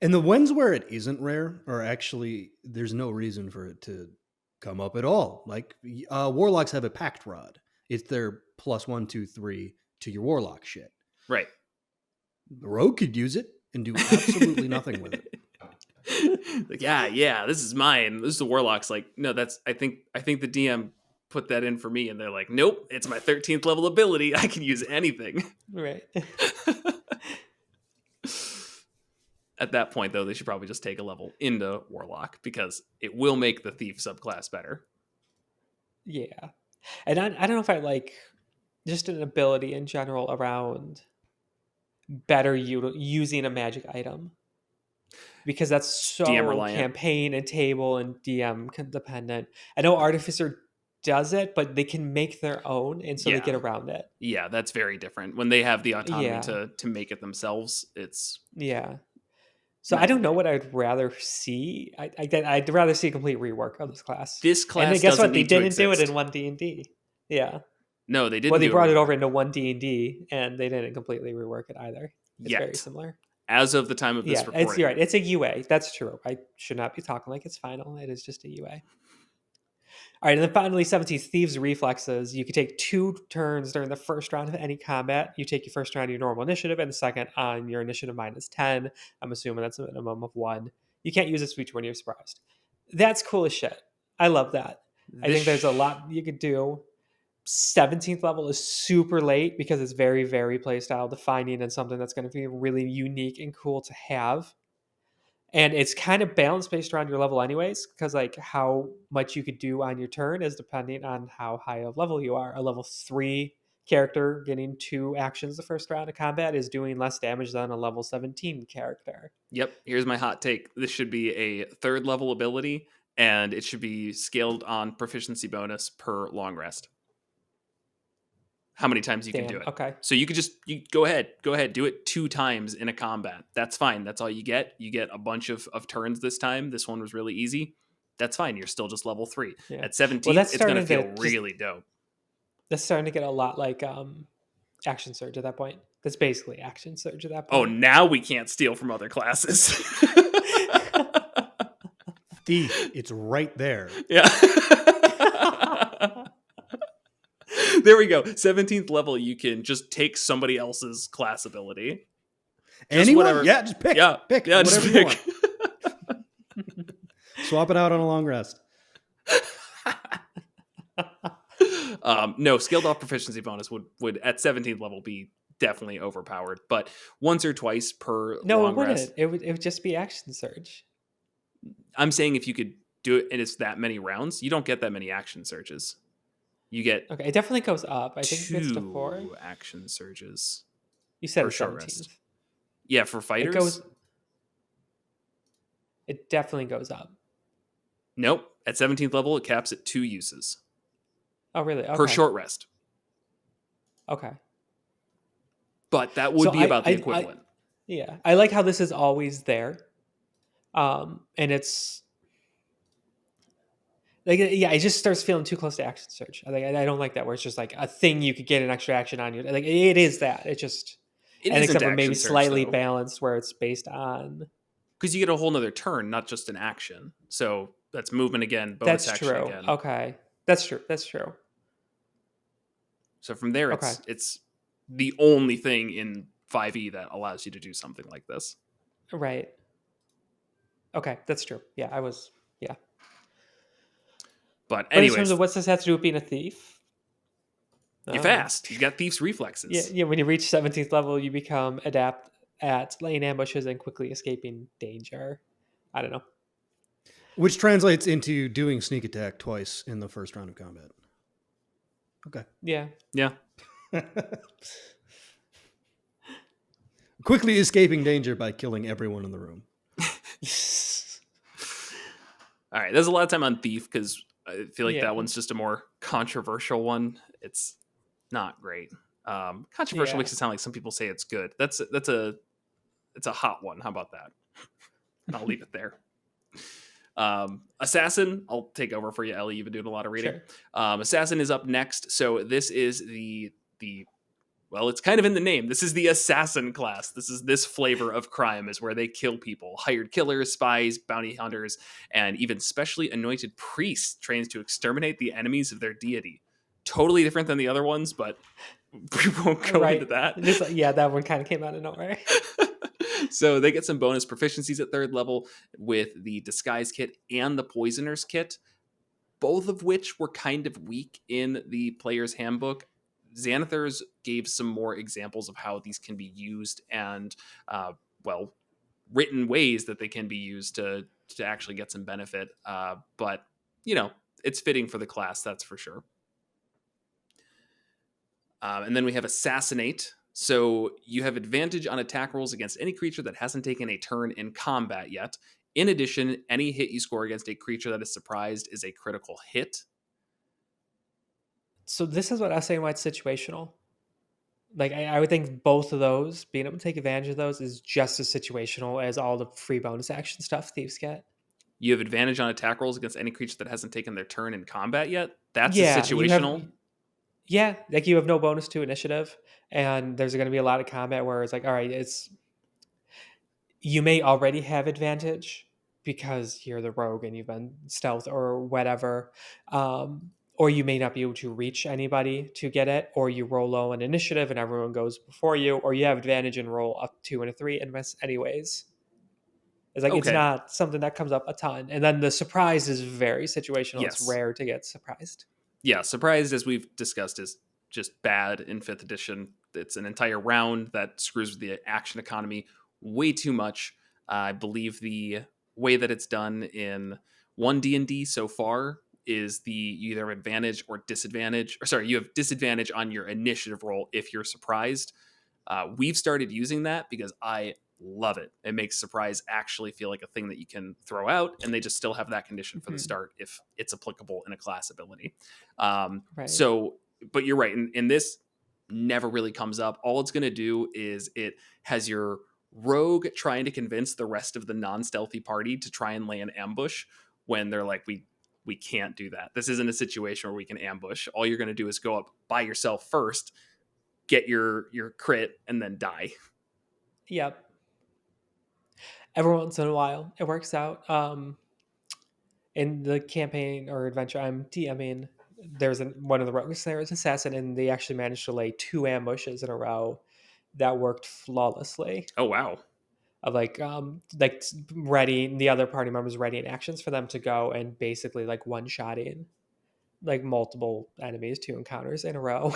and the ones where it isn't rare are actually there's no reason for it to come up at all. Like warlocks have a pact rod. It's their +1, 2, 3 to your warlock shit. right. The rogue could use it and do absolutely nothing with it. Like, yeah, this is mine. This is the warlock's like, no, that's I think the DM put that in for me, and they're like, nope, it's my 13th level ability. I can use anything. Right. At that point, though, they should probably just take a level into warlock because it will make the thief subclass better. Yeah. And I don't know if I like just an ability in general around better using a magic item. Because that's DM so reliant. campaign and table and DM dependent. I know Artificer does it, but they can make their own, and so they get around it. Yeah, that's very different. When they have the autonomy Yeah. to make it themselves, it's Yeah. So night I don't and know day. what I'd rather see. I'd rather see a complete rework of this class. This And class guess doesn't what? They need to didn't do it exist. in 1D&D. Yeah. No, they didn't Well, they do brought a it over rework into 1D&D, and they didn't completely rework it either. It's very yet. similar. As of the time of this Yeah, recording. you're right. It's a UA. That's true. I should not be talking like it's final. It is just a UA. All right, and then finally, 17th, Thieves' Reflexes. You can take 2 turns during the first round of any combat. You take your first round on your normal initiative, and the second on your initiative -10. I'm assuming that's a minimum of 1. You can't use this feature when you're surprised. That's cool as shit. I love that. I think there's a lot you could do. 17th level is super late because it's very, very playstyle defining and something that's going to be really unique and cool to have. And it's kind of balanced based around your level anyways, because like how much you could do on your turn is depending on how high of level you are. A level 3 character getting 2 actions the first round of combat is doing less damage than a level 17 character. Yep, here's my hot take. This should be a 3rd level ability, and it should be scaled on proficiency bonus per long rest. How many times you can do it. Okay. So you could you go ahead, do it 2 times in a combat. That's fine. That's all you get. You get a bunch of turns this time. This one was really easy. That's fine. You're still just level 3. Yeah. At 17, Well, that's it's going to starting feel to really dope. That's starting to get a lot like Action Surge at that point. That's basically Action Surge at that Oh, point. now we can't steal from other classes. Thief, it's right there. Yeah. There we go. 17th level, you can just take somebody else's class ability. Just Anyone? whatever. Yeah, just pick. Yeah, pick. Yeah, whatever just you pick. want. Swap it out on a long rest. No, scaled off proficiency bonus would at 17th level be definitely overpowered. But once or twice per No, it long rest. wouldn't. It would just be action surge. I'm saying if you could do it and it's that many rounds, you don't get that many action surges. You get Okay, it definitely goes up. I think it gets to 4. 2 action surges You said per it's short 17th. rest. Yeah, for It fighters. goes. It definitely goes up. Nope. At 17th level, it caps at 2 uses Oh, really? Okay. per short rest. Okay. But that would So be about the equivalent. Yeah, I like how this is always there, and it's like, yeah, it just starts feeling too close to action surge. I don't like that where it's just like a thing you could get an extra action on you. Like it is that. It just It and isn't except for action maybe surge, slightly though, balanced where it's based on. because you get a whole nother turn, not just an action. So that's movement again, bonus That's action true. again. Okay, that's true. That's true. So from there, Okay. it's the only thing in 5e that allows you to do something like this. Right. Okay, that's true. Yeah, I was. Yeah. But But in terms anyways, of what's this have to do with being a thief? you're fast. You got thief's reflexes. Yeah. When you reach 17th level, you become adept at laying ambushes and quickly escaping danger. I don't know. Which translates into doing sneak attack twice in the first round of combat. Okay. Yeah. Yeah. Quickly escaping danger by killing everyone in the room. All right. There's a lot of time on thief because I feel like Yeah. that one's just a more controversial one. It's not great. Controversial Yeah. makes it sound like some people say it's good. It's a hot one. How about that? And I'll leave it there. Assassin, I'll take over for you, Ellie. You've been doing a lot of reading. Sure. Assassin is up next. So this is the well, it's kind of in the name. This is the assassin class. This flavor of crime is where they kill people. Hired killers, spies, bounty hunters, and even specially anointed priests trained to exterminate the enemies of their deity. Totally different than the other ones, but we won't go into that. Yeah, that one kind of came out of nowhere. So they get some bonus proficiencies at 3rd level with the disguise kit and the poisoner's kit, both of which were kind of weak in the player's handbook. Xanathar's gave some more examples of how these can be used and, written ways that they can be used to actually get some benefit. But, it's fitting for the class, that's for sure. And then we have Assassinate. So you have advantage on attack rolls against any creature that hasn't taken a turn in combat yet. In addition, any hit you score against a creature that is surprised is a critical hit. So this is what I was saying why it's situational. Like I would think both of those, being able to take advantage of those, is just as situational as all the free bonus action stuff thieves get. You have advantage on attack rolls against any creature that hasn't taken their turn in combat yet. That's Yeah, situational. Yeah, like you have no bonus to initiative, and there's going to be a lot of combat where it's like, all right, you may already have advantage because you're the rogue and you've been stealth or whatever, or you may not be able to reach anybody to get it, or you roll low on initiative and everyone goes before you, or you have advantage and roll up 2 and a 3 and miss anyways. It's like It's not something that comes up a ton, and then the surprise is very situational. Yes. It's rare to get surprised. Yeah, surprised, as we've discussed, is just bad in 5th edition. It's an entire round that screws with the action economy way too much. I believe the way that it's done in 1 D&D so far is you either have advantage or disadvantage. Or sorry, you have disadvantage on your initiative roll if you're surprised. We've started using that because I love it. It makes surprise actually feel like a thing that you can throw out, and they just still have that condition for the start if it's applicable in a class ability. Right. So, but you're right. In this, never really comes up. All it's going to do is it has your rogue trying to convince the rest of the non-stealthy party to try and lay an ambush when they're like, we can't do that. This isn't a situation where we can ambush. All you're going to do is go up by yourself first, get your crit, and then die. Yep. Every once in a while, it works out. In the campaign or adventure I'm DMing, there's one of the rogues there is assassin, and they actually managed to lay 2 ambushes in a row that worked flawlessly. Oh wow! Of like ready the other party members readying actions for them to go and basically like one-shotting like multiple enemies, 2 encounters in a row.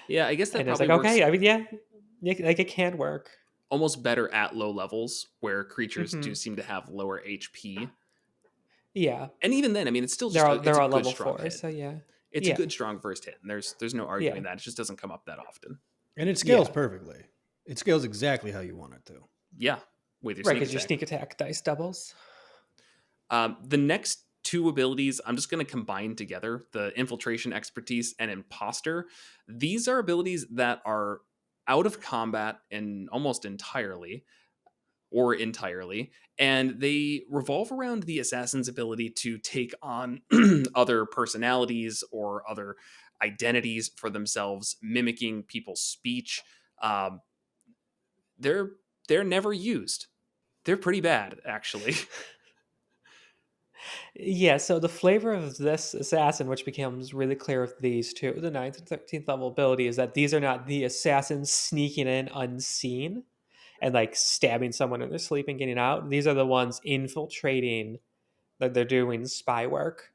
Yeah, I guess that And it's probably like, works okay, I mean, yeah, like it can work. almost better at low levels where creatures do Hmm. seem to have lower HP. Yeah, And even then, I mean, it's still they're just all it's they're a all good level strong 4, hit. so yeah, It's a yeah, good strong first hit, and there's no yeah, arguing that. It just doesn't come up that often. And it scales yeah. perfectly. It scales exactly how you want it to. Yeah, with your Right, sneak because your attack. sneak attack dice doubles. The next two abilities, I'm just going to combine together: the infiltration expertise and imposter. These are abilities that are out of combat and almost entirely, and they revolve around the assassin's ability to take on other personalities or other identities for themselves, mimicking people's speech. Um, they're they're never used. They're pretty bad, actually. Yeah, so the flavor of this assassin, which becomes really clear with these two, the 9th and 13th level ability, is that these are not the assassins sneaking in unseen and like stabbing someone in their sleep and getting out. These are the ones infiltrating, that they're doing spy work.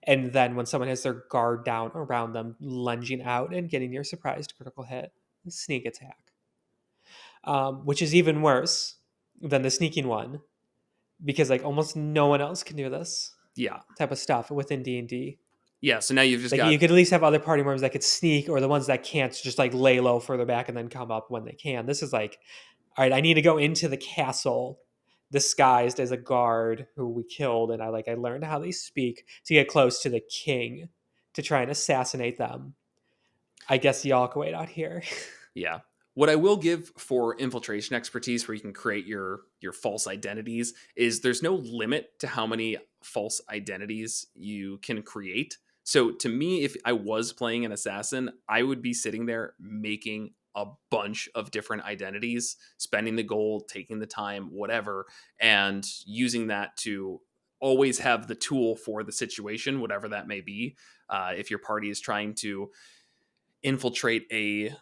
And then when someone has their guard down around them, lunging out and getting your surprised critical hit, sneak attack, which is even worse than the sneaking one because like almost no one else can do this Yeah. type of stuff within D&D. Yeah, so now you've just Like got you could at least have other party members that could sneak, or the ones that can't just like lay low further back and then come up when they can. This is like, all right, I need to go into the castle disguised as a guard who we killed, and I learned how they speak to get close to the king to try and assassinate them. I guess y'all can wait out here. yeah. What I will give for infiltration expertise, where you can create your false identities, is there's no limit to how many false identities you can create. So to me, if I was playing an assassin, I would be sitting there making a bunch of different identities, spending the gold, taking the time, whatever, and using that to always have the tool for the situation, whatever that may be. If your party is trying to infiltrate a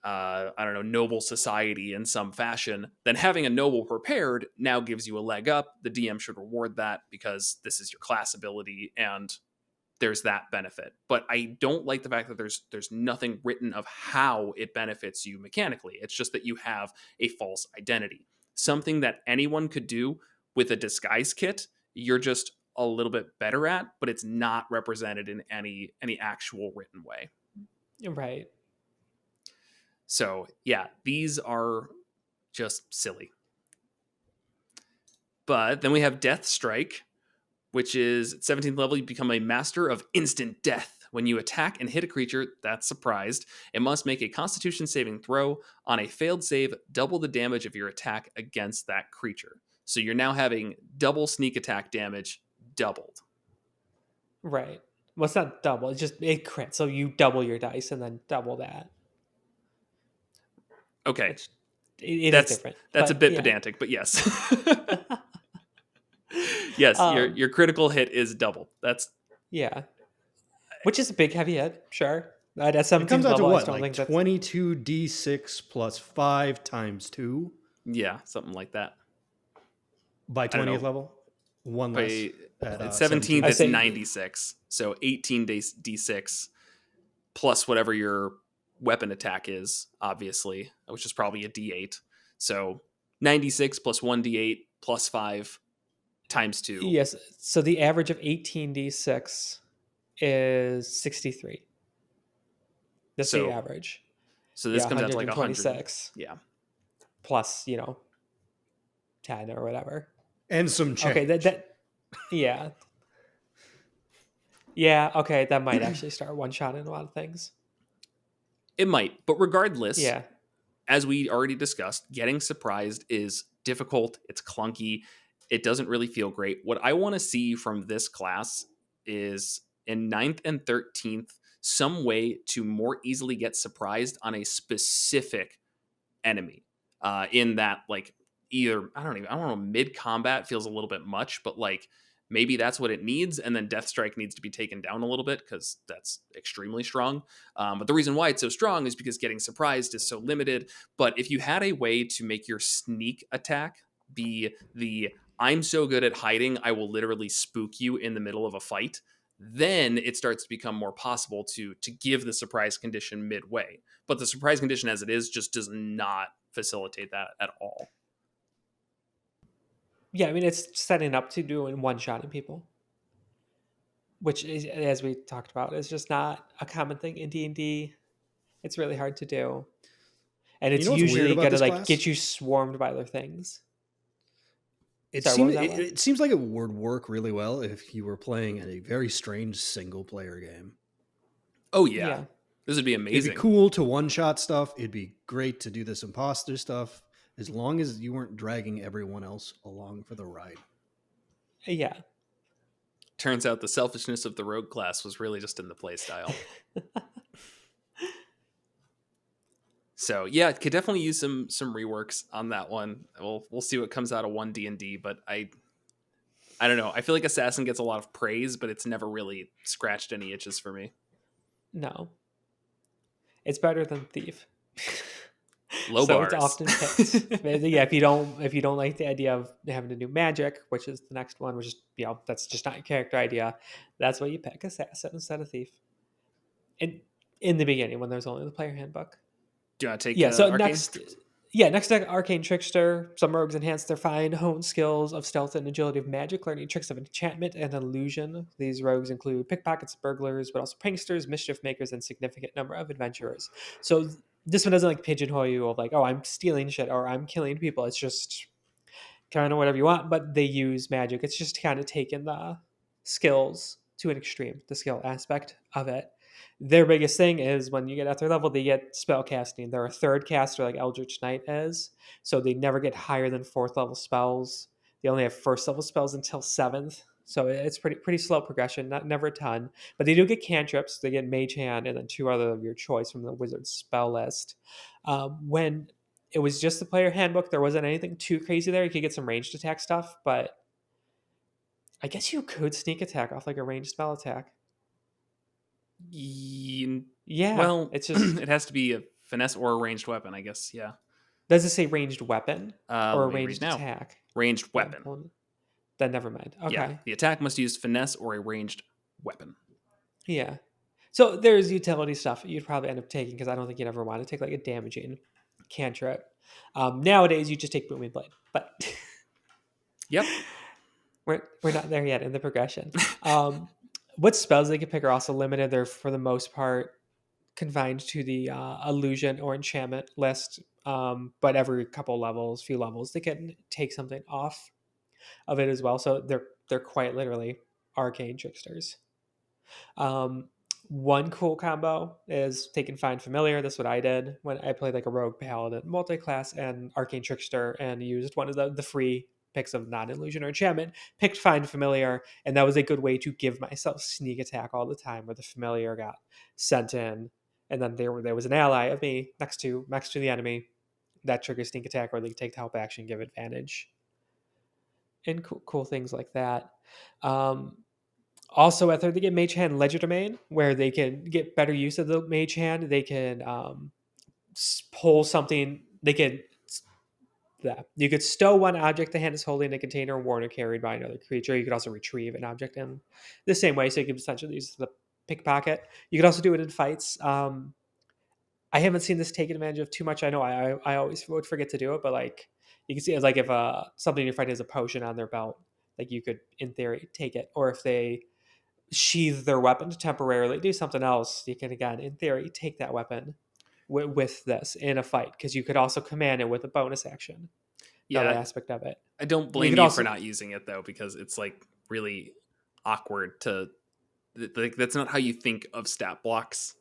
I don't know, noble society in some fashion, then having a noble prepared now gives you a leg up. The DM should reward that because this is your class ability and there's that benefit. But I don't like the fact that there's nothing written of how it benefits you mechanically. It's just that you have a false identity. Something that anyone could do with a disguise kit, you're just a little bit better at, but it's not represented in any actual written way. Right. So, yeah, these are just silly. But then we have Death Strike, which is at 17th level, you become a master of instant death. When you attack and hit a creature that's surprised, it must make a constitution saving throw. On a failed save, double the damage of your attack against that creature. So you're now having double sneak attack damage doubled. Right. Well, it's not double. It's just it crit. So you double your dice and then double that. Okay, Which it is that's different. a But bit yeah. pedantic, but yes. Yes, um, your critical hit is doubled. That's yeah. Which is a big heavy hit, sure. At It 17th comes out to level, I what? still don't Like think that's 22d6 plus 5 times 2 yeah, something like that. by I don't 20th know. level? One less By at 17th, 17th. I it's say 96. So 18 d6 plus whatever your weapon attack is, obviously, which is probably a d8. So 96 plus 1d8 plus 5 times 2. yes. So the average of 18d6 is 63. That's the So average. this Yeah, comes out to like 100. 126 Yeah. plus, 10 or whatever. And some Okay, change. yeah. Yeah, okay, that might actually start one shot in a lot of things. It might, but regardless, Yeah. as we already discussed, getting surprised is difficult. It's clunky. It doesn't really feel great. What I want to see from this class is in 9th and 13th, some way to more easily get surprised on a specific enemy. In that, like, either, I don't know, mid combat feels a little bit much, but like, maybe that's what it needs, and then Death Strike needs to be taken down a little bit because that's extremely strong. But the reason why it's so strong is because getting surprised is so limited. But if you had a way to make your sneak attack be the I'm so good at hiding, I will literally spook you in the middle of a fight, then it starts to become more possible to give the surprise condition midway. But the surprise condition as it is just does not facilitate that at all. Yeah, I mean, it's setting up to doing one-shotting people, which is, as we talked about, is just not a common thing in D&D. It's really hard to do. And You it's know what's weird usually about going to this like class? get you swarmed by other things. It Sorry, what seems was that it, one? it seems like it would work really well if you were playing a very strange single player game. Oh yeah, Yeah. this would be It'd be amazing. cool to one shot stuff. It'd be great to do this imposter stuff, as long as you weren't dragging everyone else along for the ride. Yeah. Turns out the selfishness of the rogue class was really just in the playstyle. So yeah, could definitely use some reworks on that one. We'll see what comes out of 1 D&D, but I don't know. I feel like Assassin gets a lot of praise, but it's never really scratched any itches for me. No. It's better than Thief. Low So it's bars. often picked. Yeah, if you don't like the idea of having to do magic, which is the next one, which is, that's just not your character idea, that's what you pick, Assassin instead of Thief. And in the beginning, when there's only the player handbook. Do you want to take Yeah, so Arcane? next deck, Arcane Trickster. Some rogues enhance their fine honed skills of stealth and agility of magic, learning tricks of enchantment and illusion. These rogues include pickpockets, burglars, but also pranksters, mischief makers, and significant number of adventurers. So this one doesn't like pigeonhole you of like, oh, I'm stealing shit or I'm killing people. It's just kind of whatever you want, but they use magic. It's just kind of taking the skills to an extreme, the skill aspect of it. Their biggest thing is when you get at their level, they get spell casting. They're a third caster like Eldritch Knight is, so they never get higher than fourth level spells. They only have first level spells until seventh, so it's pretty slow progression, not never a ton. But they do get cantrips. They get Mage Hand and then two other of your choice from the wizard spell list. When it was just the player handbook, there wasn't anything too crazy there. You could get some ranged attack stuff, but I guess you could sneak attack off like a ranged spell attack. Yeah, Well, it's just, it has to be a finesse or a ranged weapon, I guess. Yeah. does it say ranged weapon or a Let me read ranged now. attack? Ranged Yeah, weapon. then never mind. Yeah. Okay. The attack must use finesse or a ranged weapon. Yeah. So there's utility stuff you'd probably end up taking because I don't think you'd ever want to take like a damaging cantrip. Nowadays, you just take Booming Blade, but Yep. we're not there yet in the progression. What spells they can pick are also limited. They're for the most part confined to the illusion or enchantment list. But every few levels, they can take something off of it as well. So they're quite literally arcane tricksters. Um, One cool combo is taking Find Familiar. That's what I did when I played like a Rogue Paladin multiclass and Arcane Trickster and used one of the free picks of non-illusion or enchantment, picked Find Familiar, and that was a good way to give myself sneak attack all the time where the familiar got sent in, and then there was an ally of me next to the enemy that triggers sneak attack or they take the help action, give advantage. And cool things like that. Also, I think they get Mage Hand Ledger Domain, where they can get better use of the Mage Hand. They can pull something. They can that you could stow one object the hand is holding in a container, worn or carried by another creature. You could also retrieve an object in the same way, so you could essentially use the pickpocket. You could also do it in fights. I haven't seen this taken advantage of too much. I know I always would forget to do it, but like you can see it's like if something in your fight has a potion on their belt, like you could in theory take it, or if they sheathe their weapon to temporarily do something else, you can again in theory take that weapon with this in a fight because you could also command it with a bonus action. Another Yeah. aspect of it. I don't You blame could you for also not using it though, because it's like really awkward to like that's not how you think of stat blocks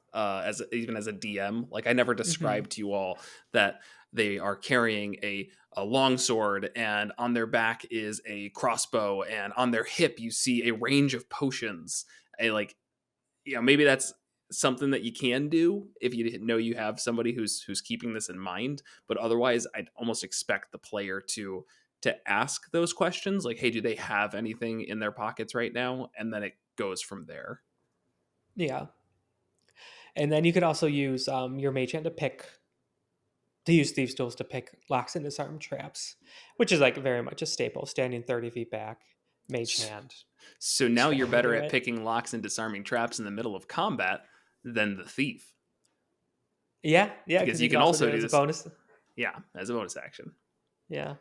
even as a DM. Like I never Mhm. described to you all that they are carrying a long sword and on their back is a crossbow and on their hip you see a range of potions. Like maybe that's something that you can do if you know you have somebody who's keeping this in mind, but otherwise I'd almost expect the player to ask those questions like, hey, do they have anything in their pockets right now, and then it goes from there. Yeah. And then you could also use your mage hand to use thieves tools to pick locks and disarm traps, which is like very much a staple. Standing 30 feet back, mage hand. So now you're Trying to better do at it. picking locks and disarming traps in the middle of combat than the thief, Yeah, yeah, because because you you can can also do also it do as a this, bonus. yeah, as a bonus action. Yeah.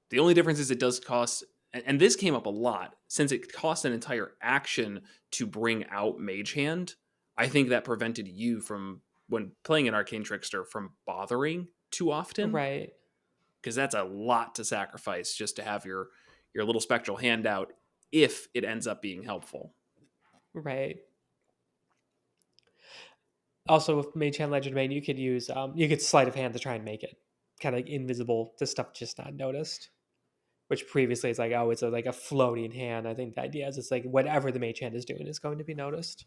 The only difference is it does cost, and this came up a lot, since it costs an entire action to bring out Mage Hand. I think that prevented you from, when playing an Arcane Trickster, from bothering too often, Right. because that's a lot to sacrifice just to have your little spectral hand out if it ends up being helpful. Right. Also, with Mage Hand Legend Main, you could use you could sleight of hand to try and make it kind of like invisible to stuff just not noticed. Which previously it's like, oh, it's like a floating hand. I think the idea is it's like whatever the Mage Hand is doing is going to be noticed.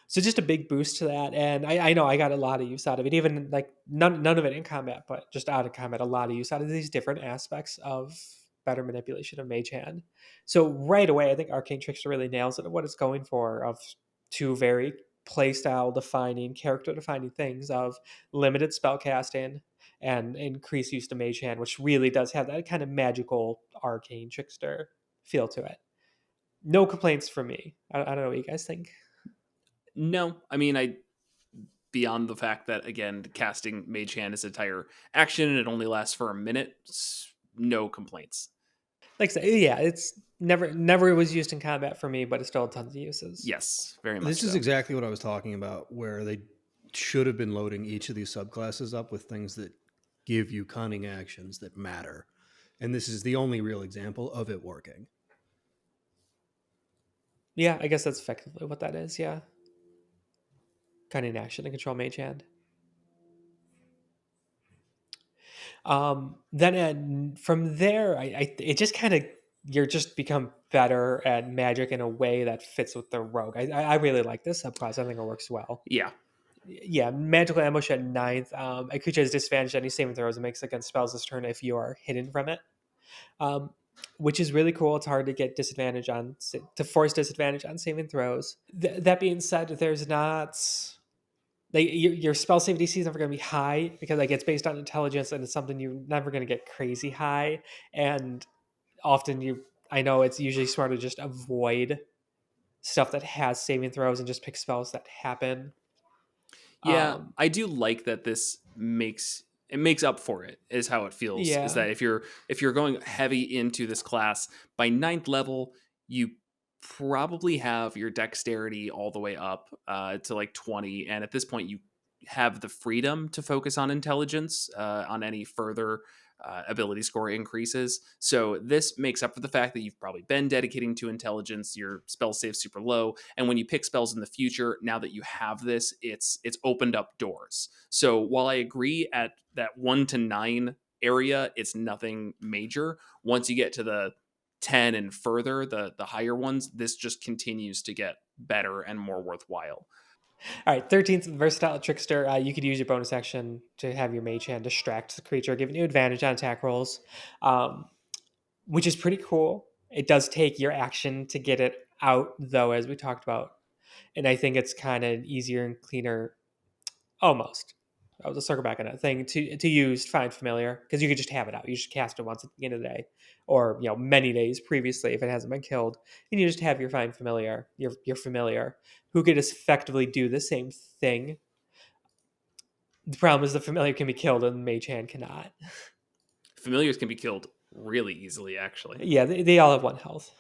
So just a big boost to that, and I know I got a lot of use out of it. Even like none of it in combat, but just out of combat, a lot of use out of these different aspects of better manipulation of Mage Hand. So right away, I think Arcane Trickster really nails it at what it's going for of two very playstyle defining, character defining things of limited spell casting and increased use to Mage Hand, which really does have that kind of magical Arcane Trickster feel to it. No complaints from me. I don't know what you guys think. No, I mean, I beyond the fact that, again, casting Mage Hand is an entire action and it only lasts for a minute, no complaints. Like I say, yeah, it's never was used in combat for me, but it's still tons of uses. Yes, very much This is so. exactly what I was talking about, where they should have been loading each of these subclasses up with things that give you cunning actions that matter. And this is the only real example of it working. Yeah, I guess that's effectively what that is. Yeah, cunning action to control mage hand. From there, it just kind of you're just become better at magic in a way that fits with the rogue. I really like this subclass. I think it works well. Yeah. Yeah, magical ambush at ninth. A creature has disadvantage any saving throws it makes against spells this turn if you are hidden from it. Um, which is really cool. It's hard to get disadvantage on to force disadvantage on saving throws. That being said, there's not like your spell save DC is never going to be high because like it's based on intelligence and it's something you're never going to get crazy high. And often I know it's usually smart to just avoid stuff that has saving throws and just pick spells that happen. Yeah, Um, I do like that this makes up for it, is how it feels. Is yeah, that if you're going heavy into this class, by ninth level, you probably have your dexterity all the way up to like 20, and at this point you have the freedom to focus on intelligence on any further ability score increases. So this makes up for the fact that you've probably been dedicating to intelligence, your spell save super low, and when you pick spells in the future, now that you have this, it's opened up doors. So while I agree at that 1 to 9 area, it's nothing major. Once you get to the 10 and further, the higher ones, this just continues to get better and more worthwhile. all right, 13th versatile trickster. You could use your bonus action to have your mage hand distract the creature, giving you advantage on attack rolls, um, which is pretty cool. It does take your action to get it out, though, as we talked about, and I think it's kind of easier and cleaner, almost. I was a circle back on that thing to use find familiar because you could just have it out. You just cast it once at the end of the day, or many days previously if it hasn't been killed, and you just have your find familiar, your familiar, who could effectively do the same thing. The problem is the familiar can be killed and mage hand cannot. Familiars can be killed really easily, actually. Yeah, they all have one health.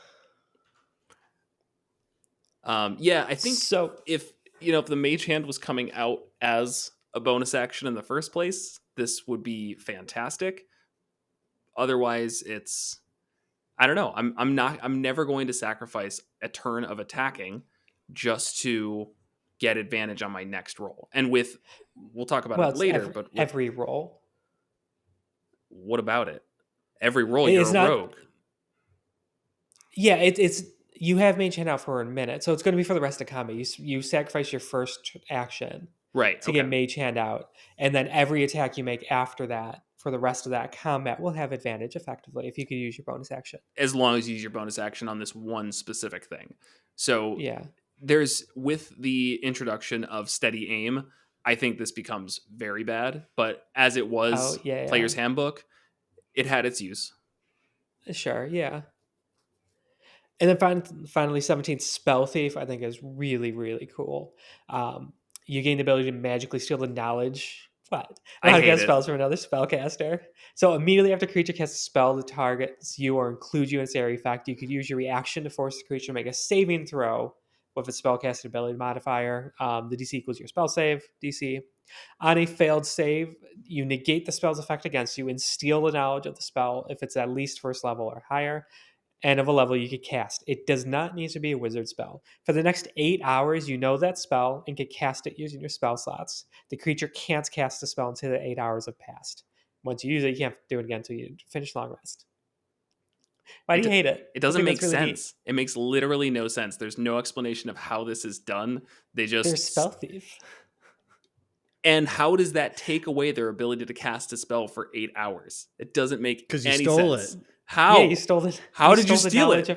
Yeah, I think So if the mage hand was coming out as a bonus action in the first place, this would be fantastic. Otherwise, it's, I don't know. I'm never going to sacrifice a turn of attacking just to get advantage on my next roll. And with, we'll talk about well, it it's later, but with, every roll. what about it? Every roll, you're It's a not. rogue. Yeah, it's you have mage hand out for a minute, so it's going to be for the rest of combat. You sacrifice your first action Right. to Okay. get mage hand out, and then every attack you make after that for the rest of that combat will have advantage effectively if you could use your bonus action. As long as you use your bonus action on this one specific thing. So Yeah. there's, with the introduction of steady aim, I think this becomes very bad. But as it Oh was yeah, Player's Handbook, it had its use. yeah. Sure. Yeah. And then finally, 17th Spell Thief, I think, is really, really cool. You gain the ability to magically steal the knowledge. What? I How to hate cast it. spells from another spellcaster. So immediately after a creature casts a spell that targets you or includes you in its area effect, you could use your reaction to force the creature to make a saving throw with its spellcasting ability modifier. The DC equals your spell save DC. On a failed save, you negate the spell's effect against you and steal the knowledge of the spell if it's at least first level or higher, and of a level you could cast. It does not need to be a wizard spell. For the next 8 hours, you know that spell and can cast it using your spell slots. The creature can't cast the spell until the 8 hours have passed. Once you use it, you can't do it again until you finish long rest. Why do you hate it? It I doesn't think make that's really sense. It makes literally no sense. There's no explanation of how this is done. They neat. They're just spell thief. And how does that take away their ability to cast a spell for 8 hours? It doesn't make 'Cause you any stole sense. it. How? Yeah, you stole it. How did you steal it?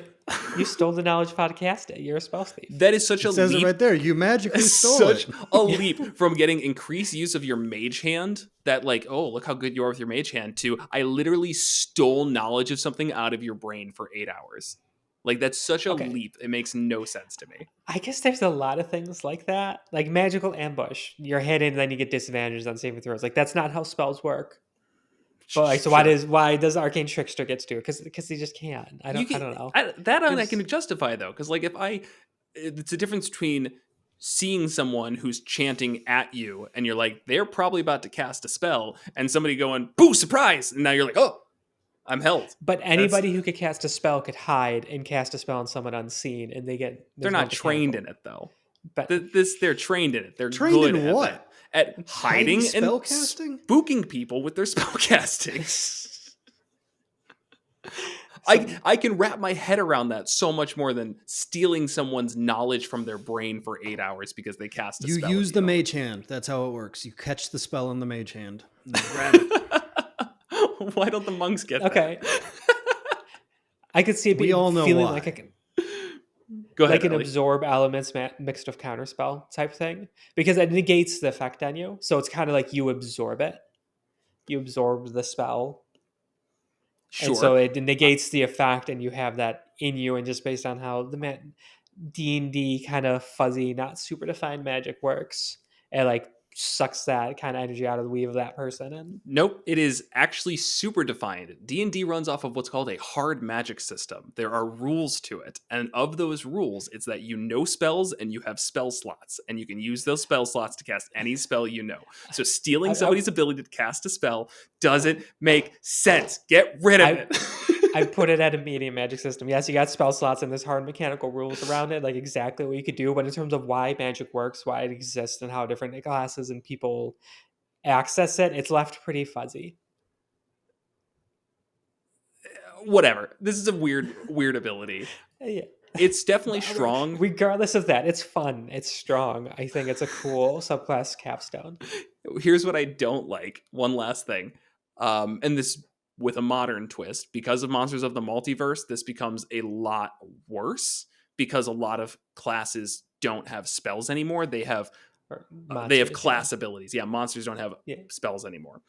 You stole the knowledge of how to cast it. You're a spell thief. That is such It a says leap. it right there. You magically stole Such it. a leap from getting increased use of your mage hand, that like, oh, look how good you are with your mage hand, to I literally stole knowledge of something out of your brain for 8 hours. Like, that's such a Okay. leap. It makes no sense to me. I guess there's a lot of things like that. Like magical ambush. You're hidden and then you get disadvantages on saving throws. Like that's not how spells work. But like, so Sure. why does Arcane Trickster get to do it? Because they just can. I You don't can know. I There's- can justify though, because like if it's a difference between seeing someone who's chanting at you and you're like they're probably about to cast a spell, and somebody going boo surprise, and now you're like, oh, I'm held. But anybody who could cast a spell could hide and cast a spell on someone unseen, and they get. They're not trained in it though. But They're trained in it. They're Trained good in at what? that. At hiding and spellcasting? spooking people with their spellcasting. I can wrap my head around that so much more than stealing someone's knowledge from their brain for 8 hours because they cast a You spell. use at the you. mage hand. That's how it works. You catch the spell in the mage hand. And you grab it. Why don't the monks get that? okay. I could see it We being all know feeling why. like Go ahead, like an Ellie. absorb elements mixed with counterspell type thing, because it negates the effect on you. So it's kind of like you absorb it. You absorb the spell. Sure. And so it negates the effect, and you have that in you. And just based on how the D&D kind of fuzzy, not super defined magic works, it like sucks that kind of energy out of the weave of that person. And Nope, it is actually super defined. D&D runs off of what's called a hard magic system. There are rules to it, and of those rules, it's that you know spells and you have spell slots, and you can use those spell slots to cast any spell you know. So stealing somebody's ability to cast a spell doesn't make sense. Get rid of it. I put it at a medium magic system. Yes, you got spell slots and there's hard mechanical rules around it, like exactly what you could do. But in terms of why magic works, why it exists, and how different classes and people access it, it's left pretty fuzzy. Whatever. This is a weird ability. Yeah. It's definitely strong. Regardless of that, it's fun. It's strong. I think it's a cool subclass capstone. Here's what I don't like. One last thing. And this with a modern twist, because of Monsters of the Multiverse, this becomes a lot worse because a lot of classes don't have spells anymore. They have class abilities. Yeah, monsters don't have spells anymore.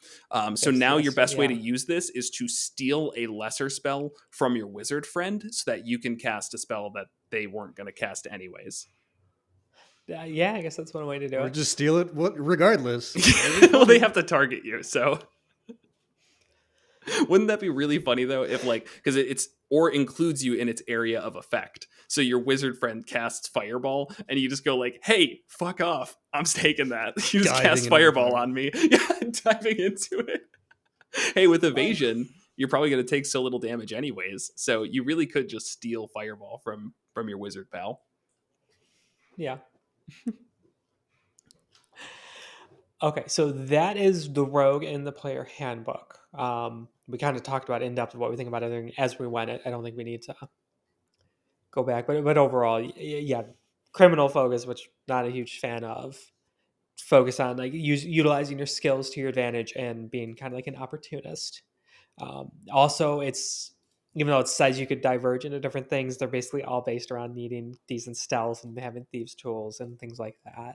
So now your best way to use this is to steal a lesser spell from your wizard friend so that you can cast a spell that they weren't going to cast anyways. Yeah, I guess that's one way to do it. Or just steal it regardless. Well, they have to target you, so... Wouldn't that be really funny though if like, because it's or includes you in its area of effect, so your wizard friend casts fireball and you just go like, hey, fuck off, I'm taking that. You just cast fireball on me. Yeah, diving into it. Hey, with evasion you're probably going to take so little damage anyways, so you really could just steal fireball from your wizard pal. Yeah. Okay, so that is the rogue in the player handbook. We kind of talked about in depth what we think about everything as we went it. I don't think we need to go back, but overall, yeah, criminal focus, which not a huge fan of. Focus on like utilizing your skills to your advantage and being kind of like an opportunist. Also, it's even though it says you could diverge into different things, they're basically all based around needing decent stealth and having thieves' tools and things like that.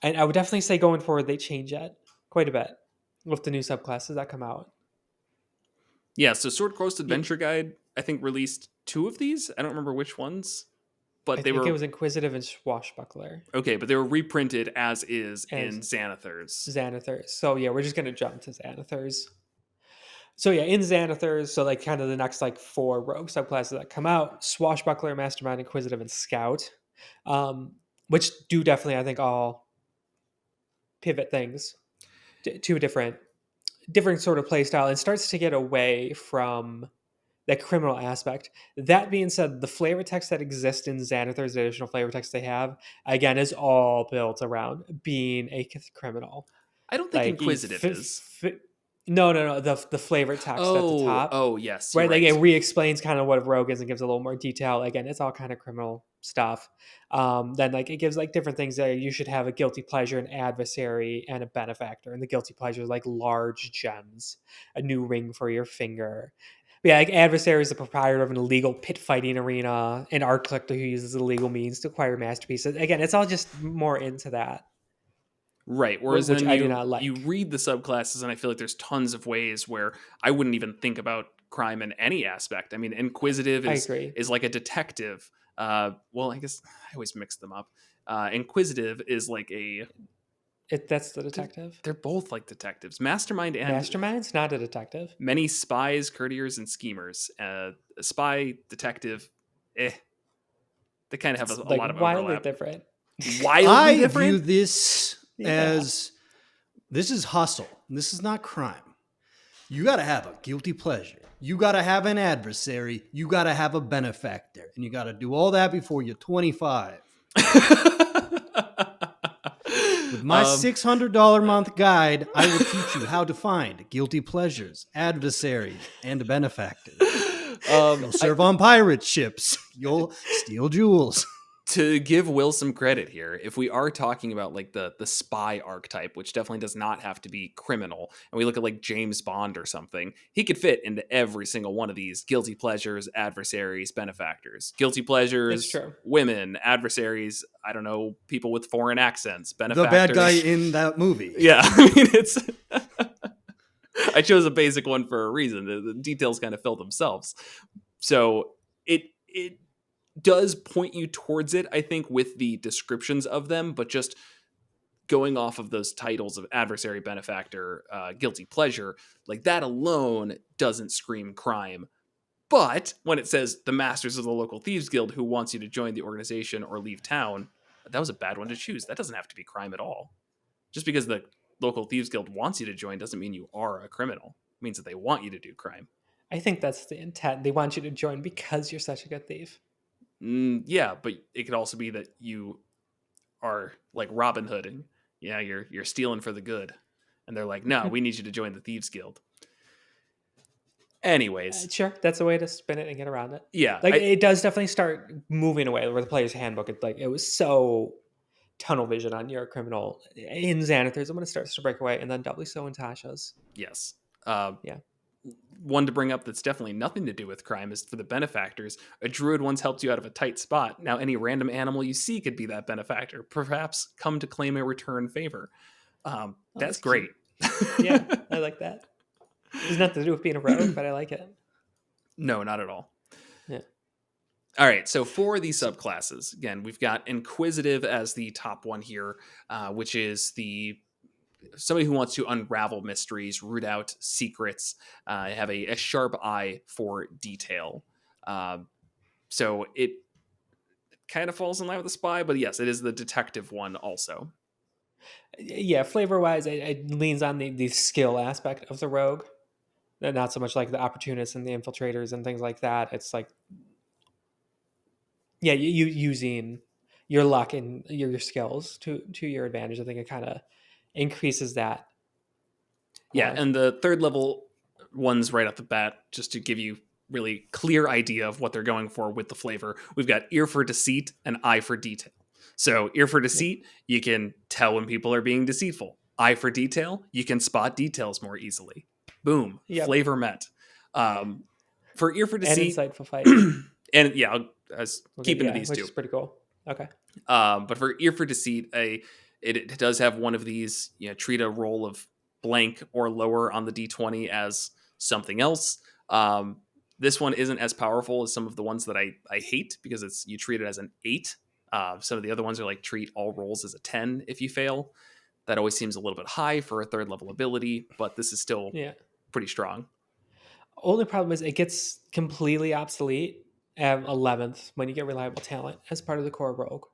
And I would definitely say going forward, they change it quite a bit with the new subclasses that come out. Yeah, so Sword Coast Adventure Guide I think, released 2 of these. I don't remember which ones, I but they think were it was Inquisitive and Swashbuckler okay. But they were reprinted as is as in Xanathars. Xanathars. So yeah, we're just gonna jump to Xanathars. So yeah, in Xanathars, so like kind of the next like 4 rogue subclasses that come out: Swashbuckler, Mastermind, Inquisitive, and Scout, which do definitely, I think, all pivot things to a different sort of play style, and starts to get away from that criminal aspect. That being said, the flavor text that exists in Xanathars, the additional flavor text they have, again, is all built around being a criminal. I don't think Like Inquisitive is. no, the flavor text at the top, Oh, yes, you're right? Like right. it re-explains kind of what a rogue is and gives a little more detail. Again, it's all kind of criminal stuff. Then like it gives like different things that you should have: a guilty pleasure, an adversary, and a benefactor. And the guilty pleasure is like large gems, a new ring for your finger. But yeah, like adversary is the proprietor of an illegal pit fighting arena, an art collector who uses illegal means to acquire masterpieces. Again, it's all just more into that, Right. Whereas which then I do not you like. read the subclasses, and I feel like there's tons of ways where I wouldn't even think about crime in any aspect. I mean, Inquisitive I agree. is like a detective. Well, I guess I always mix them up. Inquisitive is like That's the they're, detective. they're both like detectives. Mastermind and Mastermind's not a detective. many spies, courtiers, and schemers. A spy, detective, they kind of have It's a like lot of wildly overlap. different. Wildly I view different. this Yeah. as this is hustle. This is not crime. You got to have a guilty pleasure. You got to have an adversary. You got to have a benefactor. And you got to do all that before you're 25. With my $600 a month guide, I will teach you how to find guilty pleasures, adversaries, and benefactors. You'll serve on pirate ships. You'll steal jewels. To give Will some credit here, if we are talking about like the spy archetype, which definitely does not have to be criminal, and we look at like James Bond or something, he could fit into every single one of these: guilty pleasures, adversaries, benefactors. Guilty It's pleasures, true. women; adversaries, I don't know, people with foreign accents; The benefactors, bad guy in that movie. yeah, I mean it's. I chose a basic one for a reason. The details kind of fill themselves. So it does point you towards it, I think, with the descriptions of them, but just going off of those titles of adversary, benefactor, guilty pleasure, like that alone doesn't scream crime. But when it says the masters of the local thieves guild who wants you to join the organization or leave town, that was a bad one to choose. That doesn't have to be crime at all. Just because the local thieves guild wants you to join doesn't mean you are a criminal. It means that they want you to do crime. I think that's the intent. They want you to join because you're such a good thief. Yeah, but it could also be that you are like Robin Hooding. Yeah, you're stealing for the good, and they're like, no, we need you to join the thieves guild. Anyways, Sure, that's a way to spin it and get around it. yeah, Like it does definitely start moving away. Where the player's handbook, it was so tunnel vision on you're a criminal. In Xanathars, when it starts to break away, and then doubly so in Tasha's. yes. Yeah. One to bring up that's definitely nothing to do with crime is for the benefactors. A druid once helped you out of a tight spot. Now any random animal you see could be that benefactor. Perhaps come to claim a return favor. That's that's great. Yeah, I like that. There's nothing to do with being a rogue, but I like it. No, not at all. Yeah. All right, so for these subclasses, again, we've got Inquisitive as the top one here, which is somebody who wants to unravel mysteries, root out secrets, have a sharp eye for detail. So it kind of falls in line with the spy, but yes, it is the detective one also. Yeah, flavor wise, it leans on the skill aspect of the rogue, not so much like the opportunists and the infiltrators and things like that. It's like, yeah, you using your luck and your skills to your advantage. I think it kind of increases that. Yeah, More. and the third level ones right off the bat, just to give you really clear idea of what they're going for with the flavor. We've got ear for deceit and eye for detail. So ear for deceit, you can tell when people are being deceitful. Eye for detail, you can spot details more easily. Boom, Yep. flavor met. For ear for And deceit, insightful fight. and yeah, I'll keep into these which two. is pretty cool. Okay. But for ear for deceit, it does have one of these. Treat a roll of blank or lower on the d20 as something else. Then This one isn't as powerful as some of the ones that I hate, because you treat it as an 8. Some of the other ones are like treat all rolls as a 10 if you fail. That always seems a little bit high for a 3rd level ability, but this is still Yeah. pretty strong. Only problem is it gets completely obsolete at 11th when you get reliable talent as part of the core rogue.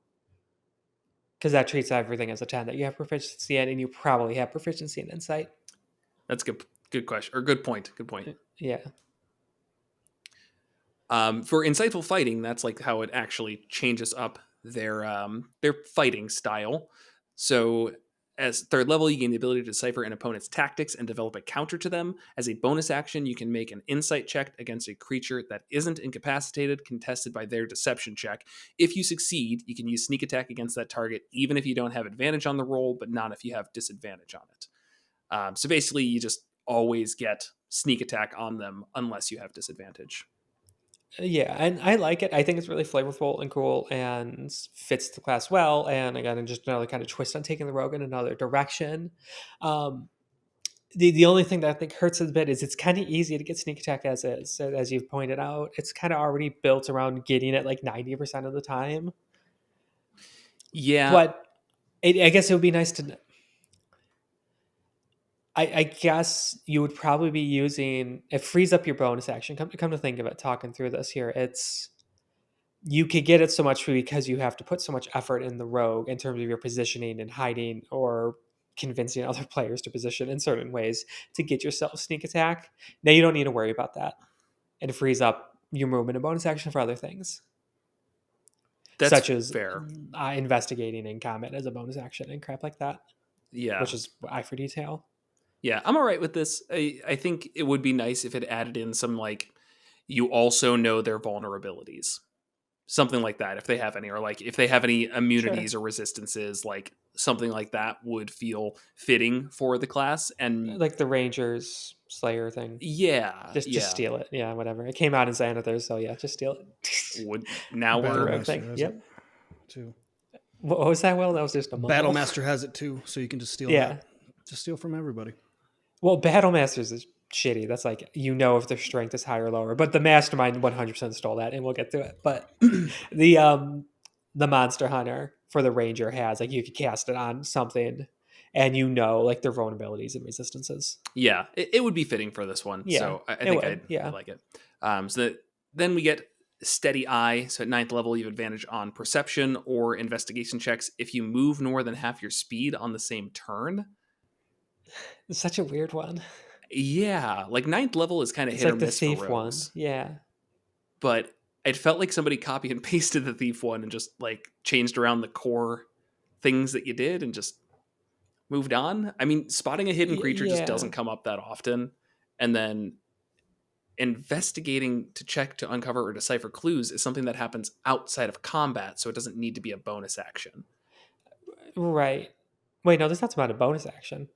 Because that treats everything as a 10 that you have proficiency in, and you probably have proficiency in insight. That's good question, or good point. Good point. Yeah. For insightful fighting, that's like how it actually changes up their fighting style. So as 3rd level, you gain the ability to decipher an opponent's tactics and develop a counter to them. As a bonus action, you can make an insight check against a creature that isn't incapacitated, contested by their deception check. If you succeed, you can use sneak attack against that target, even if you don't have advantage on the roll, but not if you have disadvantage on it. So basically, you just always get sneak attack on them unless you have disadvantage. Yeah, and I like it. I think it's really flavorful and cool and fits the class well. And again, just another kind of twist on taking the rogue in another direction. Um, the only thing that I think hurts a bit is it's kind of easy to get sneak attack as is. So as you've pointed out, it's kind of already built around getting it like 90% of the time. Yeah. But I guess it would be nice to... I guess you would probably be using... It frees up your bonus action. Come to think of it, talking through this here, you could get it so much because you have to put so much effort in the rogue in terms of your positioning and hiding or convincing other players to position in certain ways to get yourself sneak attack. Now you don't need to worry about that. It frees up your movement and bonus action for other things. That's such as fair. Investigating in combat as a bonus action and crap like that. Yeah. Which is eye for detail. Yeah, I'm all right with this. I think it would be nice if it added in some, like, you also know their vulnerabilities. Something like that, if they have any, or like if they have any immunities or resistances, like something like that would feel fitting for the class. And like the Rangers Slayer thing. Yeah. Just steal it. Yeah, whatever. It came out in Xanathar, so yeah, just steal it. Now we're thing. Yep. Too. What was that? Well, that was just a Battlemaster has it too, so you can just steal that. Just steal from everybody. Well, Battlemasters is shitty. That's like, if their strength is higher or lower. But the Mastermind 100% stole that, and we'll get to it. But the Monster Hunter for the Ranger has, like, you could cast it on something, and like their vulnerabilities and resistances. Yeah, it would be fitting for this one. Yeah, so I think I like it. Then we get Steady Eye. So at 9th level, you have advantage on perception or investigation checks if you move more than half your speed on the same turn. It's such a weird one. Yeah, like 9th level is kind of hit or miss for rogues. One. Yeah. But it felt like somebody copy and pasted the thief one and just like changed around the core things that you did and just moved on. I mean, spotting a hidden creature just doesn't come up that often. And then investigating to check to uncover or decipher clues is something that happens outside of combat, so it doesn't need to be a bonus action. Right. Wait, no, that's not a bonus action.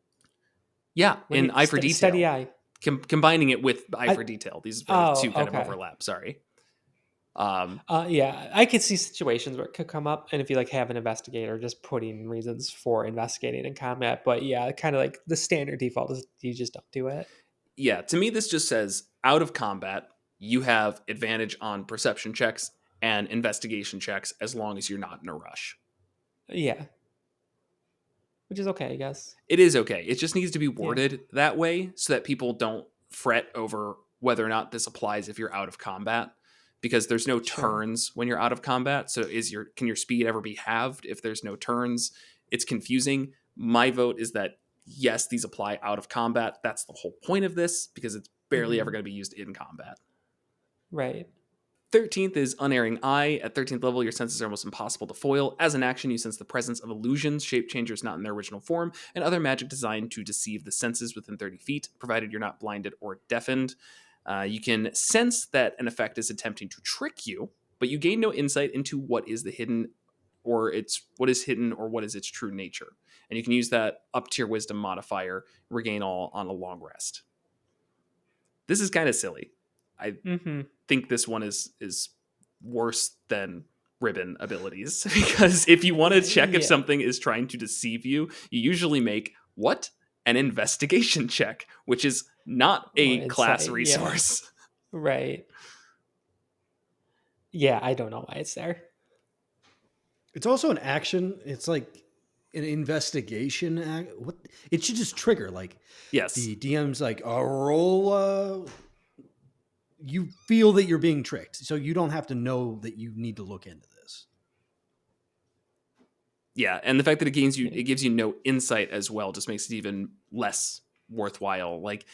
Yeah, in Eye for Detail. Steady Eye. Combining it with Eye for Detail. These are two kind of overlap. Sorry. Yeah, I could see situations where it could come up, and if you like have an investigator, just putting reasons for investigating in combat. But yeah, kind of like the standard default is you just don't do it. Yeah, to me, this just says out of combat, you have advantage on perception checks and investigation checks as long as you're not in a rush. Yeah. Which is okay, I guess. It is okay. It just needs to be worded that way so that people don't fret over whether or not this applies if you're out of combat, because there's no turns when you're out of combat. So can your speed ever be halved if there's no turns? It's confusing. My vote is that yes, these apply out of combat. That's the whole point of this, because it's barely ever going to be used in combat. Right. 13th is Unerring Eye. At 13th level, your senses are almost impossible to foil. As an action, you sense the presence of illusions, shape changers not in their original form, and other magic designed to deceive the senses within 30 feet, provided you're not blinded or deafened. You can sense that an effect is attempting to trick you, but you gain no insight into what is hidden or what is its true nature. And you can use that up to your wisdom modifier, regain all on a long rest. This is kind of silly. I think this one is worse than ribbon abilities, because if you want to check if something is trying to deceive you, you usually make an investigation check, which is not a class resource. Right. Yeah, I don't know why it's there. It's also an action. It's like an investigation. What it should just trigger like Yes. the DM's like a roll. You feel that you're being tricked, so you don't have to know that you need to look into this. Yeah, and the fact that Yeah. it gives you no insight as well just makes it even less worthwhile. Like,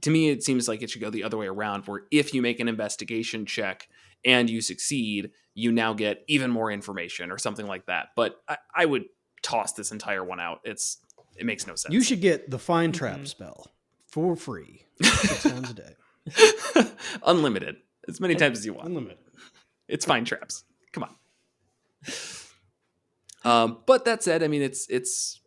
to me, it seems like it should go the other way around, where if you make an investigation check and you succeed, you now get even more information or something like that. But I would toss this entire one out. It makes no sense. You should get the Find Trap spell for free 6 times a day. Unlimited, as many times as you want. Unlimited. It's Find Traps. Come on. But that said, I mean, it's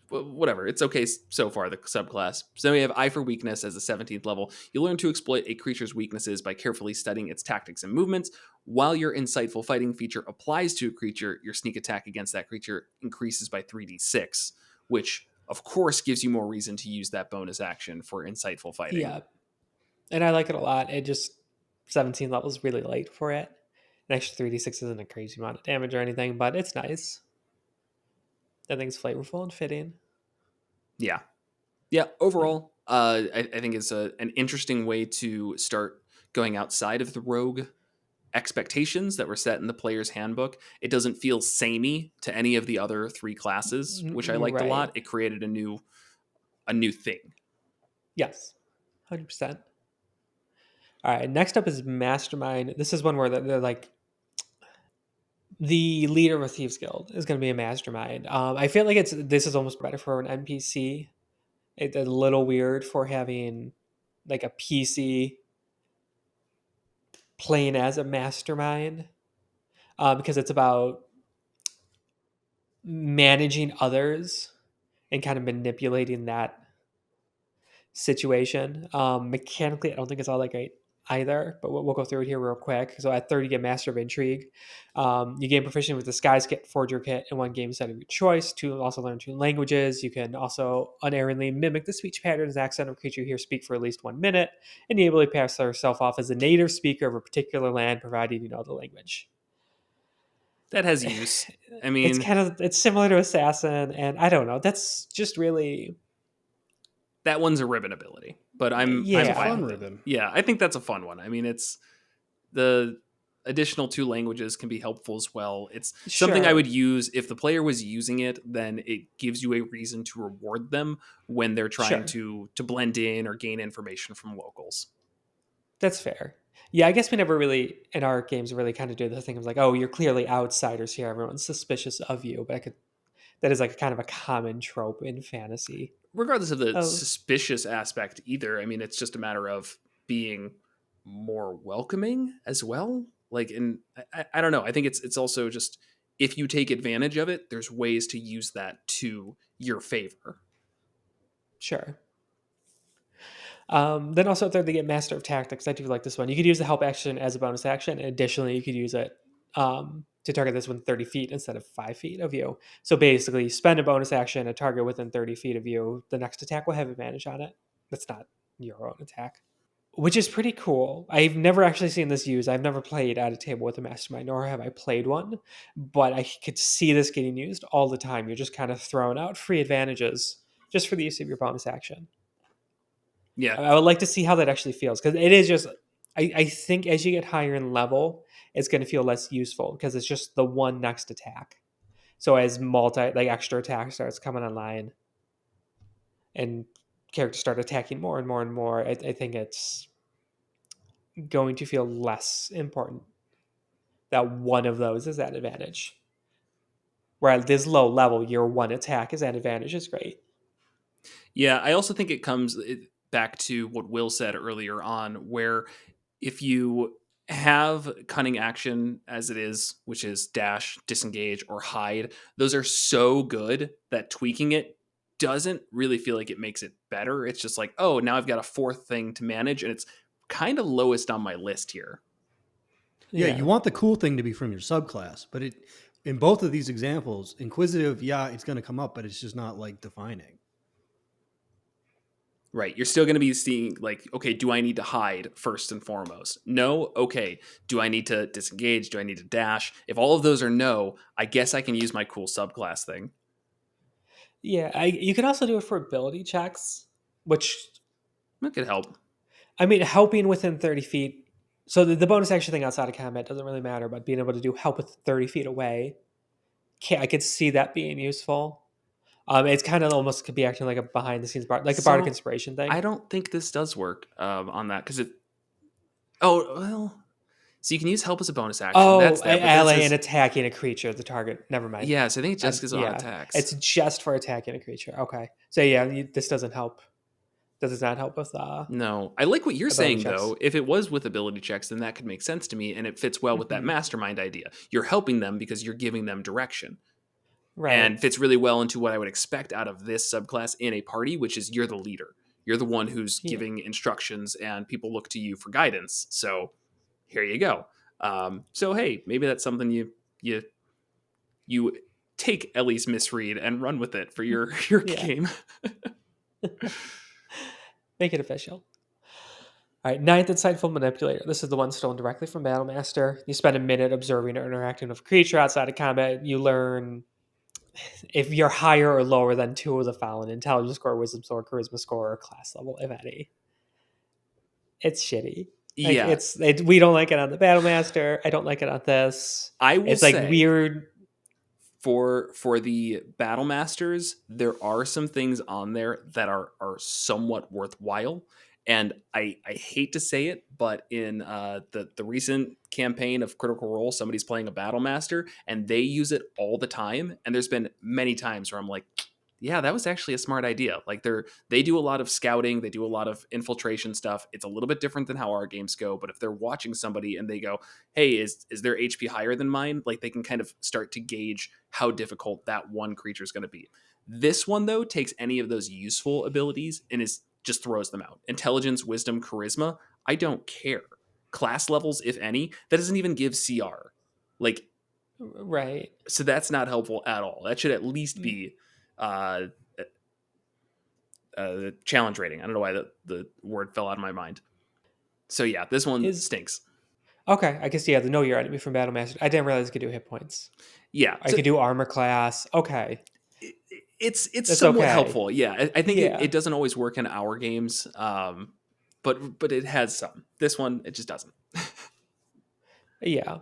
whatever. It's okay so far, the subclass. So we have Eye for Weakness as the 17th level. You learn to exploit a creature's weaknesses by carefully studying its tactics and movements. While your Insightful Fighting feature applies to a creature, your sneak attack against that creature increases by 3d6, which, of course, gives you more reason to use that bonus action for Insightful Fighting. Yeah. And I like it a lot. It just 17 levels really light for it. An extra 3d6 isn't a crazy amount of damage or anything, but it's nice. I think it's flavorful and fitting. Yeah. Overall, I think it's an interesting way to start going outside of the rogue expectations that were set in the player's handbook. It doesn't feel samey to any of the other 3 classes, which I liked a lot. It created a new thing. Yes, 100%. All right, next up is Mastermind. This is one where they're like, the leader of a Thieves Guild is going to be a mastermind. I feel like this is almost better for an NPC. It's a little weird for having like a PC playing as a mastermind, because it's about managing others and kind of manipulating that situation. Mechanically, I don't think it's all that great either, but we'll go through it here real quick. So at 30, get Master of Intrigue. You gain proficient with Disguise Kit, Forger Kit, and one game set of your choice. To also learn 2 languages. You can also unerringly mimic the speech patterns and accent of a creature you hear speak for at least 1 minute, and the ability to pass herself off as a native speaker of a particular land, provided you know the language. That has use. I mean, it's similar to Assassin, and I don't know. That's just really... that one's a ribbon ability, but I'm It's a fine fun with it. ribbon. Yeah, I think that's a fun one. I mean, it's the additional 2 languages can be helpful as well. It's something I would use if the player was using it. Then it gives you a reason to reward them when they're trying to blend in or gain information from locals. That's fair. Yeah, I guess we never really, in our games, really kind of do the thing of like, oh, you're clearly outsiders here. Everyone's suspicious of you. But that is like kind of a common trope in fantasy. Regardless of the suspicious aspect either, I mean, it's just a matter of being more welcoming as well. Like, and I don't know. I think it's also just, if you take advantage of it, there's ways to use that to your favor. Sure. Then also third, they get Master of Tactics. I do like this one. You could use the help action as a bonus action. And additionally, you could use it to target this within 30 feet instead of 5 feet of you. So basically, spend a bonus action, a target within 30 feet of you. The next attack will have advantage on it. That's not your own attack, which is pretty cool. I've never actually seen this used. I've never played at a table with a mastermind, nor have I played one. But I could see this getting used all the time. You're just kind of throwing out free advantages just for the use of your bonus action. Yeah. I would like to see how that actually feels, because it is just, I think as you get higher in level, it's going to feel less useful because it's just the one next attack. So as extra attack starts coming online and characters start attacking more and more and more, I think it's going to feel less important that one of those is at advantage. Where at this low level, your one attack is at advantage is great. Yeah, I also think it comes back to what Will said earlier on, where if you have cunning action as it is, which is dash, disengage, or hide, those are so good that tweaking it doesn't really feel like it makes it better. It's just like, oh, now I've got a 4th thing to manage, and it's kind of lowest on my list here. Yeah, you want the cool thing to be from your subclass, but in both of these examples, Inquisitive, yeah, it's going to come up, but it's just not like defining. Right. You're still going to be seeing, like, okay, do I need to hide first and foremost? No. Okay. Do I need to disengage? Do I need to dash? If all of those are no, I guess I can use my cool subclass thing. Yeah, you can also do it for ability checks, which, That could help. I mean, helping within 30 feet. So the bonus action thing outside of combat doesn't really matter, but being able to do help with 30 feet away, I could see that being useful. It's kind of almost could be acting like a behind the scenes like a bardic So inspiration I thing. don't think this does work on that because it. Oh, well. So you can use help as a bonus action. Oh, That's there. But this ally and is. attacking a creature, the target. Never mind. Yeah. So I think it just goes on Yeah, attacks. it's just for attacking a creature. Okay, so yeah, this doesn't help. Does not help with No, I like what you're ability saying checks. though. If it was with ability checks, then that could make sense to me, and it fits well with that Mhm. mastermind idea. You're helping them because you're giving them direction, Right. and fits really well into what I would expect out of this subclass in a party, which is you're the leader. You're the one who's Yeah. giving instructions, and people look to you for guidance. So here you go. So hey, maybe that's something you take Ellie's misread and run with it for your Yeah. game. Make it official. All right, ninth insightful manipulator. This is the one stolen directly from Battlemaster. You spend a minute observing or interacting with a creature outside of combat. You learn if you're higher or lower than 2 of the following: intelligence score, wisdom score, charisma score, or class level, if any. It's shitty. Like Yeah, we don't like it on the Battlemaster. I don't like it on this. I will It's like say weird. for the battle masters, there are some things on there that are somewhat worthwhile. And I hate to say it, but in the recent campaign of Critical Role, somebody's playing a battle master and they use it all the time. And there's been many times where I'm like, yeah, that was actually a smart idea. Like they do a lot of scouting, they do a lot of infiltration stuff. It's a little bit different than how our games go, but if they're watching somebody and they go, "Hey, is their HP higher than mine?" Like they can kind of start to gauge how difficult that one creature is going to be. This one though takes any of those useful abilities and is just throws them out. Intelligence, wisdom, charisma, I don't care. Class levels, if any, that doesn't even give CR. Like, Right. so that's not helpful at all. That should at least be uh, challenge rating. I don't know why the word fell out of my mind. So yeah, this one Is stinks. okay. I guess yeah. The know your enemy from Battlemaster. I didn't realize it could do hit points. Yeah, I so could do armor class. Okay, it's that's somewhat okay. helpful. Yeah, I think Yeah. it doesn't always work in our games, but it has some. This one it just doesn't. Yeah.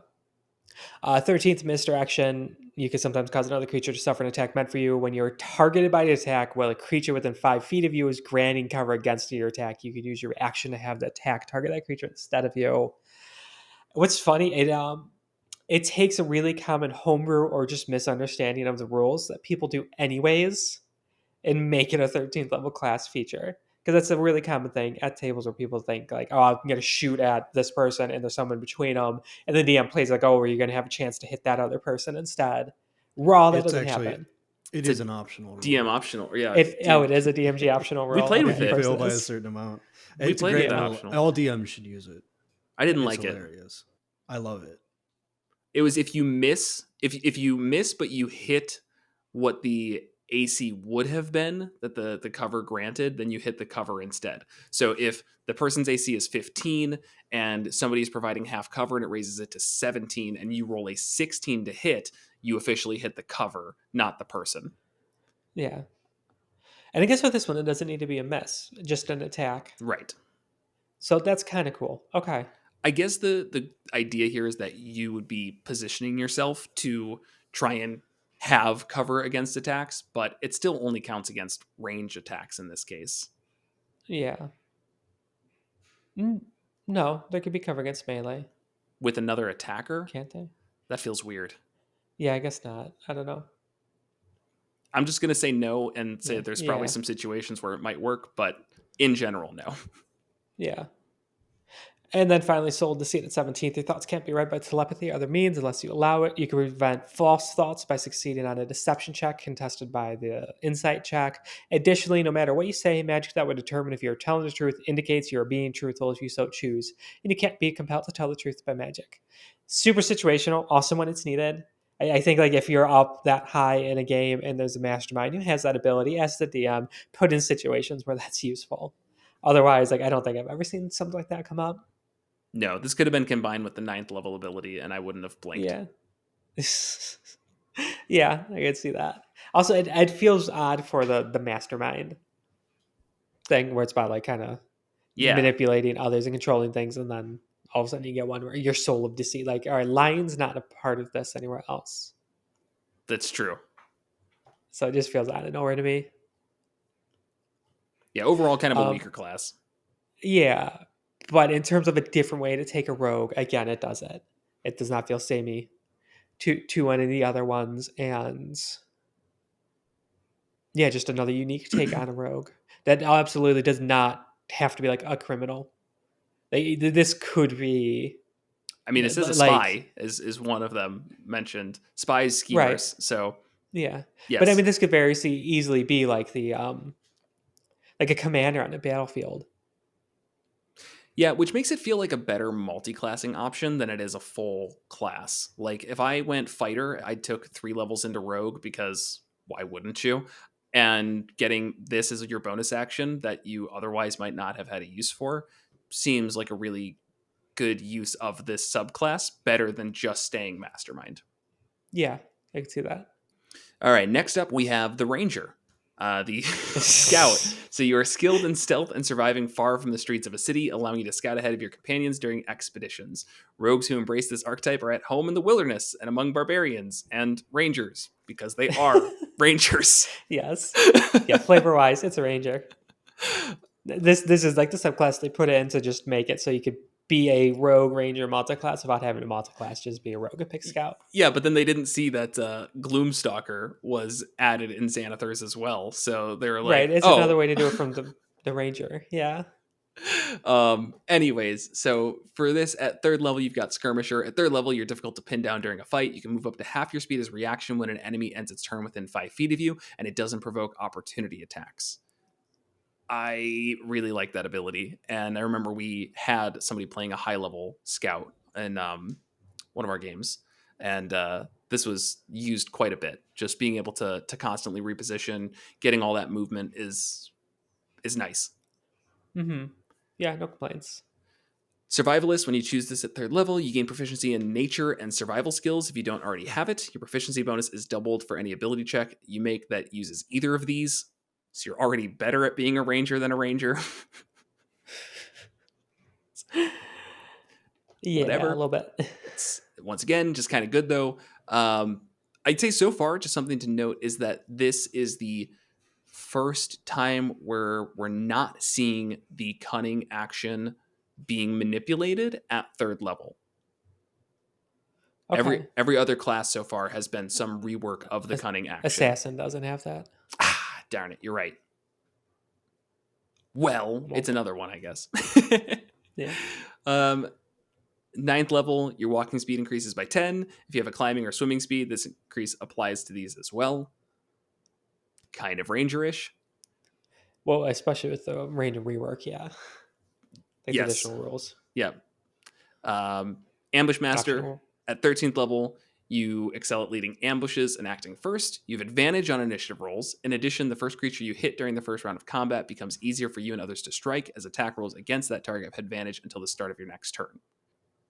13th misdirection. You can sometimes cause another creature to suffer an attack meant for you. When you're targeted by the attack while a creature within 5 feet of you is granting cover against your attack, you can use your action to have the attack target that creature instead of you. What's funny, it takes a really common homebrew or just misunderstanding of the rules that people do anyways and make it a 13th level class feature. Because that's a really common thing at tables where people think like, oh, I'm going to shoot at this person and there's someone between them. And the DM plays like, oh, you're going to have a chance to hit that other person instead. Raw, that It's doesn't actually happen. it It's is a an optional DM rule. optional. Yeah, It DM. is a DMG optional We roll. played If with Okay, you it. of course fail it by a is. certain amount, We it's a played great with it little. optional. All DMs should use it. I didn't It's like it. hilarious. I love it. It was if you miss, if you miss, but you hit what the AC would have been that the cover granted, then you hit the cover instead. So if the person's AC is 15 and somebody's providing half cover and it raises it to 17 and you roll a 16 to hit, you officially hit the cover, not the person. Yeah. And I guess with this one, it doesn't need to be a miss, just an attack. Right. So that's kind of cool. Okay. I guess the idea here is that you would be positioning yourself to try and have cover against attacks, but it still only counts against range attacks in this case. Yeah. No, there could be cover against melee, With another attacker, can't they? that feels weird. Yeah, I guess not. I don't know. I'm just going to say no and say Yeah. that there's probably Yeah. some situations where it might work, but in general, no. Yeah. And then finally, sold the seat at 17th. Your thoughts can't be read by telepathy or other means unless you allow it. You can prevent false thoughts by succeeding on a deception check contested by the insight check. Additionally, no matter what you say, magic that would determine if you're telling the truth indicates you're being truthful if you so choose. And you can't be compelled to tell the truth by magic. Super situational, awesome when it's needed. I think like if you're up that high in a game and there's a mastermind who has that ability as the DM, put in situations where that's useful. Otherwise, like I don't think I've ever seen something like that come up. No, this could have been combined with the 9th level ability, and I wouldn't have blinked. Yeah. Yeah, I could see that. Also, it feels odd for the mastermind thing where it's about like kind of Yeah, manipulating others and controlling things, and then all of a sudden you get one where your soul of deceit. Like, all right, lying's not a part of this anywhere else, that's true. so it just feels out of nowhere to me. Yeah, overall, kind of a Um, weaker class. yeah, but in terms of a different way to take a rogue, again, it does it. It does not feel samey to any of the other ones, and yeah, just another unique take on a rogue that absolutely does not have to be like a criminal. This could be I mean, it says a like spy is one of them mentioned. Spies, right, schemers. So yeah. But I yes, mean, this could very easily be like the like a commander on the battlefield. yeah, which makes it feel like a better multi-classing option than it is a full class. Like if I went fighter, I took 3 levels into rogue because why wouldn't you? And getting this as your bonus action that you otherwise might not have had a use for seems like a really good use of this subclass, better than just staying mastermind. Yeah, I can see that. All right, next up we have the ranger, the scout. So you are skilled in stealth and surviving far from the streets of a city, allowing you to scout ahead of your companions during expeditions. Rogues who embrace this archetype are at home in the wilderness and among barbarians and rangers because they are rangers. Yes, yeah. Flavor wise, it's a ranger. This is like the subclass they put in to just make it so you could be a rogue ranger multiclass without having a multiclass. Just be a rogue and pick scout. Yeah, but then they didn't see that Gloomstalker was added in Xanathars as well. So they were Right, like, it's another oh. way to do it from the ranger. Yeah. Anyways, so for this at 3rd level, you've got Skirmisher. At 3rd level, you're difficult to pin down during a fight. You can move up to half your speed as reaction when an enemy ends its turn within 5 feet of you, and it doesn't provoke opportunity attacks. I really like that ability, and I remember we had somebody playing a high level scout in one of our games, and this was used quite a bit. Just being able to constantly reposition, getting all that movement is nice. Mm-hmm. Yeah, no complaints. Survivalist, when you choose this at 3rd level, you gain proficiency in nature and survival skills if you don't already have it. Your proficiency bonus is doubled for any ability check you make that uses either of these. So you're already better at being a ranger than a ranger. Yeah, a Whatever. little bit. It's once again just kind of good though. I'd say so far, just something to note is that this is the first time where we're not seeing the cunning action being manipulated at 3rd level. Okay. Every other class so far has been some rework of the cunning action. Assassin doesn't have that. Ah, darn it, you're right. Well, it's Well, another one, I guess. yeah. 9th level, your walking speed increases by 10. If you have a climbing or swimming speed, this increase applies to these as well. Kind of rangerish. Well, especially with the random rework, yeah. Like Yes. additional rules. Yeah. Ambush Master. Optional. At 13th level, you excel at leading ambushes and acting first. You have advantage on initiative rolls. In addition, the first creature you hit during the first round of combat becomes easier for you and others to strike, as attack rolls against that target have advantage until the start of your next turn.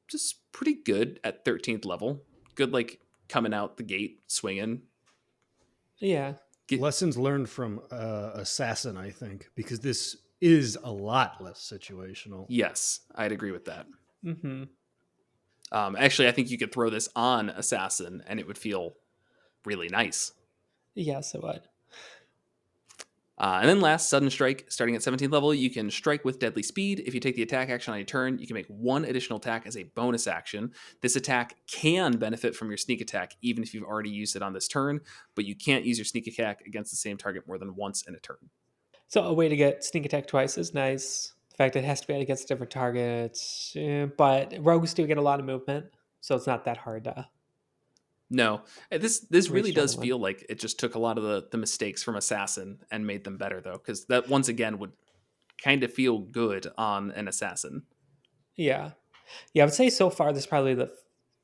Just pretty good at 13th level. Good, like, coming out the gate, swinging. Yeah. Lessons learned from Assassin, I think, because this is a lot less situational. Yes, I'd agree with that. Mm-hmm. Actually, I think you could throw this on Assassin and it would feel really nice. Yes, it would. And then last, Sudden Strike. Starting at 17th level, you can strike with deadly speed. If you take the attack action on your turn, you can make 1 additional attack as a bonus action. This attack can benefit from your sneak attack, even if you've already used it on this turn, but you can't use your sneak attack against the same target more than once in a turn. So a way to get sneak attack twice is nice. The fact that it has to be against different targets, but rogues do get a lot of movement, so it's not that hard to. No, this really Reach does everyone. feel like it just took a lot of the mistakes from Assassin and made them better, though, because that once again would kind of feel good on an Assassin. Yeah, yeah. I would say so far this is probably the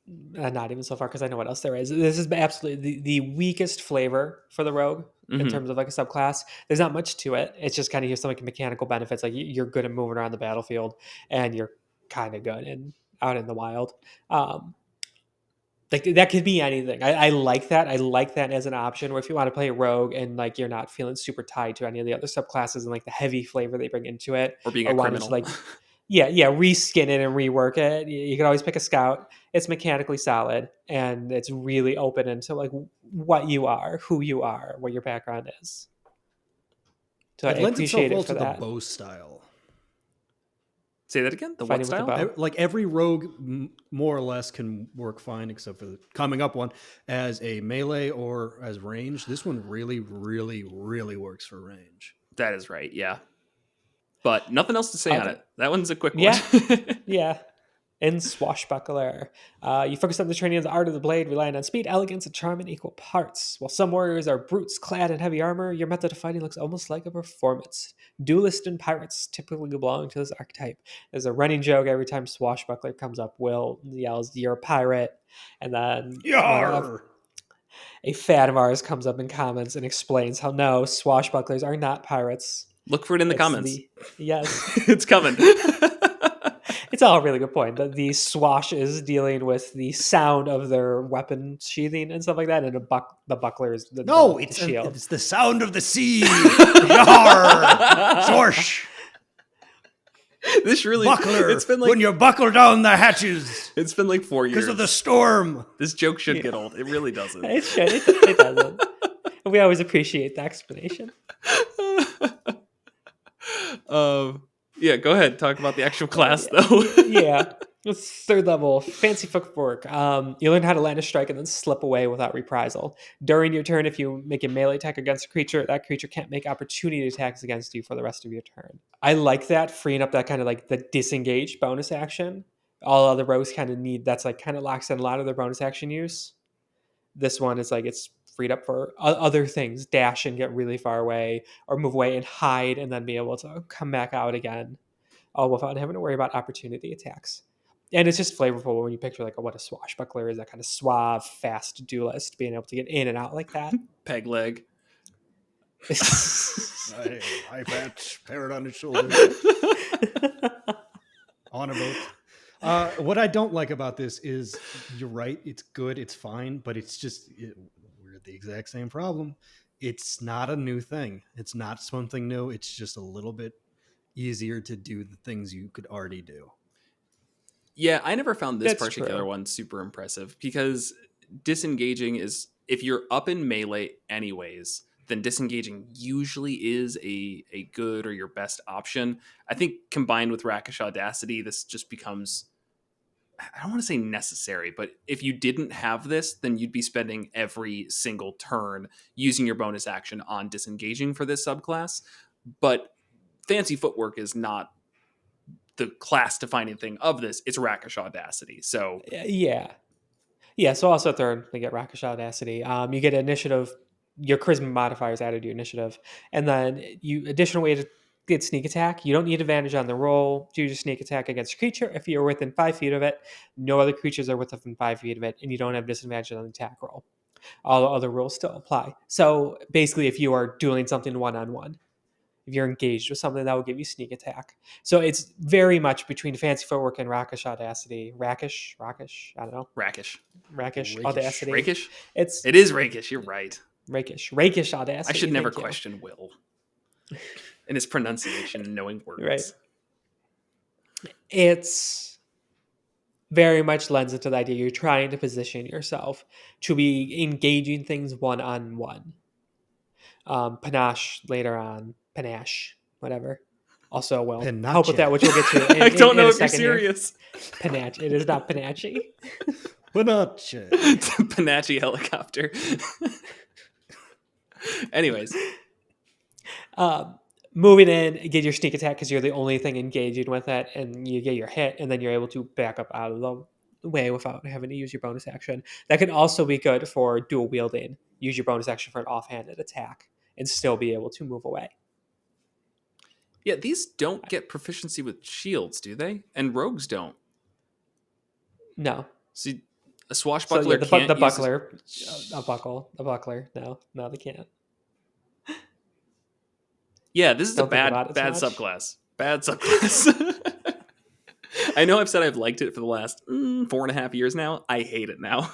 Not even so far, because I know what else there is. This is absolutely the weakest flavor for the rogue in Hmm. terms of like a subclass. There's not much to it. It's just kind of here's some like mechanical benefits. Like you're good at moving around the battlefield, and you're kind of good in out in the wild. Um, like that could be anything. I like that. I like that as an option. Where if you want to play a rogue and like you're not feeling super tied to any of the other subclasses and like the heavy flavor they bring into it, Or being or a wanted to criminal. like yeah, reskin it and rework it. You can always pick a scout. It's mechanically solid and it's really open into like what you are, who you are, what your background is. So I It lends itself appreciate it well for to the that. bow style. Say that again. The what Fighting with the style? bow. Like every rogue, more or less, can work fine, except for the coming up one as a melee or as range. This one really, really, really works for range. That is right. Yeah. But nothing else to say on Other, it. That one's a quick one. yeah, yeah. In Swashbuckler, you focus on the training of the art of the blade, relying on speed, elegance, and charm in equal parts. While some warriors are brutes clad in heavy armor, your method of fighting looks almost like a performance. Duelists and pirates typically belong to this archetype. There's a running joke every time Swashbuckler comes up. Will yells, "You're a pirate," and then Yar! a fan of ours comes up and comments and explains how no, swashbucklers are not pirates. Look for it in the It's comments. the yes. It's coming. It's all a really good point. That the swash is dealing with the sound of their weapon sheathing and stuff like that, and the buckler is No, the shield. it's the sound of the sea. Yar! Swash! This really Buckler! it's been like when you buckle down the hatches it's been like 4 years. because of the storm. This joke should get old. It really doesn't. It should. It doesn't. We always appreciate the explanation. Yeah, go ahead. Talk about the actual class though. Yeah. It's third level, fancy footwork. You learn how to land a strike and then slip away without reprisal. During your turn, if you make a melee attack against a creature, that creature can't make opportunity attacks against you for the rest of your turn. I like that, freeing up that kind of like the disengage bonus action. All other rogues kind of need that's like kind of locks in a lot of their bonus action use. This one is like it's freed up for other things, dash and get really far away, or move away and hide and then be able to come back out again, all without having to worry about opportunity attacks. And it's just flavorful when you picture like what a swashbuckler is, that kind of suave, fast duelist, being able to get in and out like that. Peg leg. High patch, parrot on his shoulder, on a boat. What I don't like about this is, you're right, it's good, it's fine, but it's just, we're at the exact same problem. It's not a new thing. It's not something new. It's just a little bit easier to do the things you could already do. Yeah, I never found this That's particular true. one super impressive because disengaging is, if you're up in melee anyways, then disengaging usually is a good or your best option. I think combined with Rakish Audacity, this just becomes, I don't want to say necessary, but if you didn't have this, then you'd be spending every single turn using your bonus action on disengaging for this subclass. But fancy footwork is not the class defining thing of this. It's Rakish Audacity. So Yeah. So also third, they get Rakish Audacity. You get initiative, your charisma modifiers added to your initiative, and then you additional way to get sneak attack. You don't need advantage on the roll. Do your sneak attack against a creature if you're within 5 feet of it. No other creatures are within 5 feet of it, and you don't have disadvantage on the attack roll. All the other rules still apply. So basically, if you are doing something one-on-one, if you're engaged with something, that will give you sneak attack. So it's very much between fancy footwork and Rakish Audacity. Rakish, I don't know. Rakish. Rakish Rakish. Audacity. Rakish? It's It is Rakish. You're right. Rakish Audacity. I should never thank you. question Will and his pronunciation and knowing words. Right. It's very much lends into the idea you're trying to position yourself to be engaging things one-on-one. Panache later on, Panache, whatever. Also, will help with that, which we'll get to. I don't know in a if you're second here. serious. Panache. It is not Panache. Panache. Panache helicopter. Anyways, Moving in, get your sneak attack because you're the only thing engaging with it, and you get your hit, and then you're able to back up out of the way without having to use your bonus action. That can also be good for dual wielding. Use your bonus action for an offhanded attack and still be able to move away. yeah, these don't get proficiency with shields, do they? And rogues don't. No. See, A So yeah, swashbuckler can't the use buckler, a buckler. No, they can't. Yeah, this is a Don't think about it too bad much. subclass. Bad subclass. I know I've said I've liked it for the last 4.5 years now. I hate it now.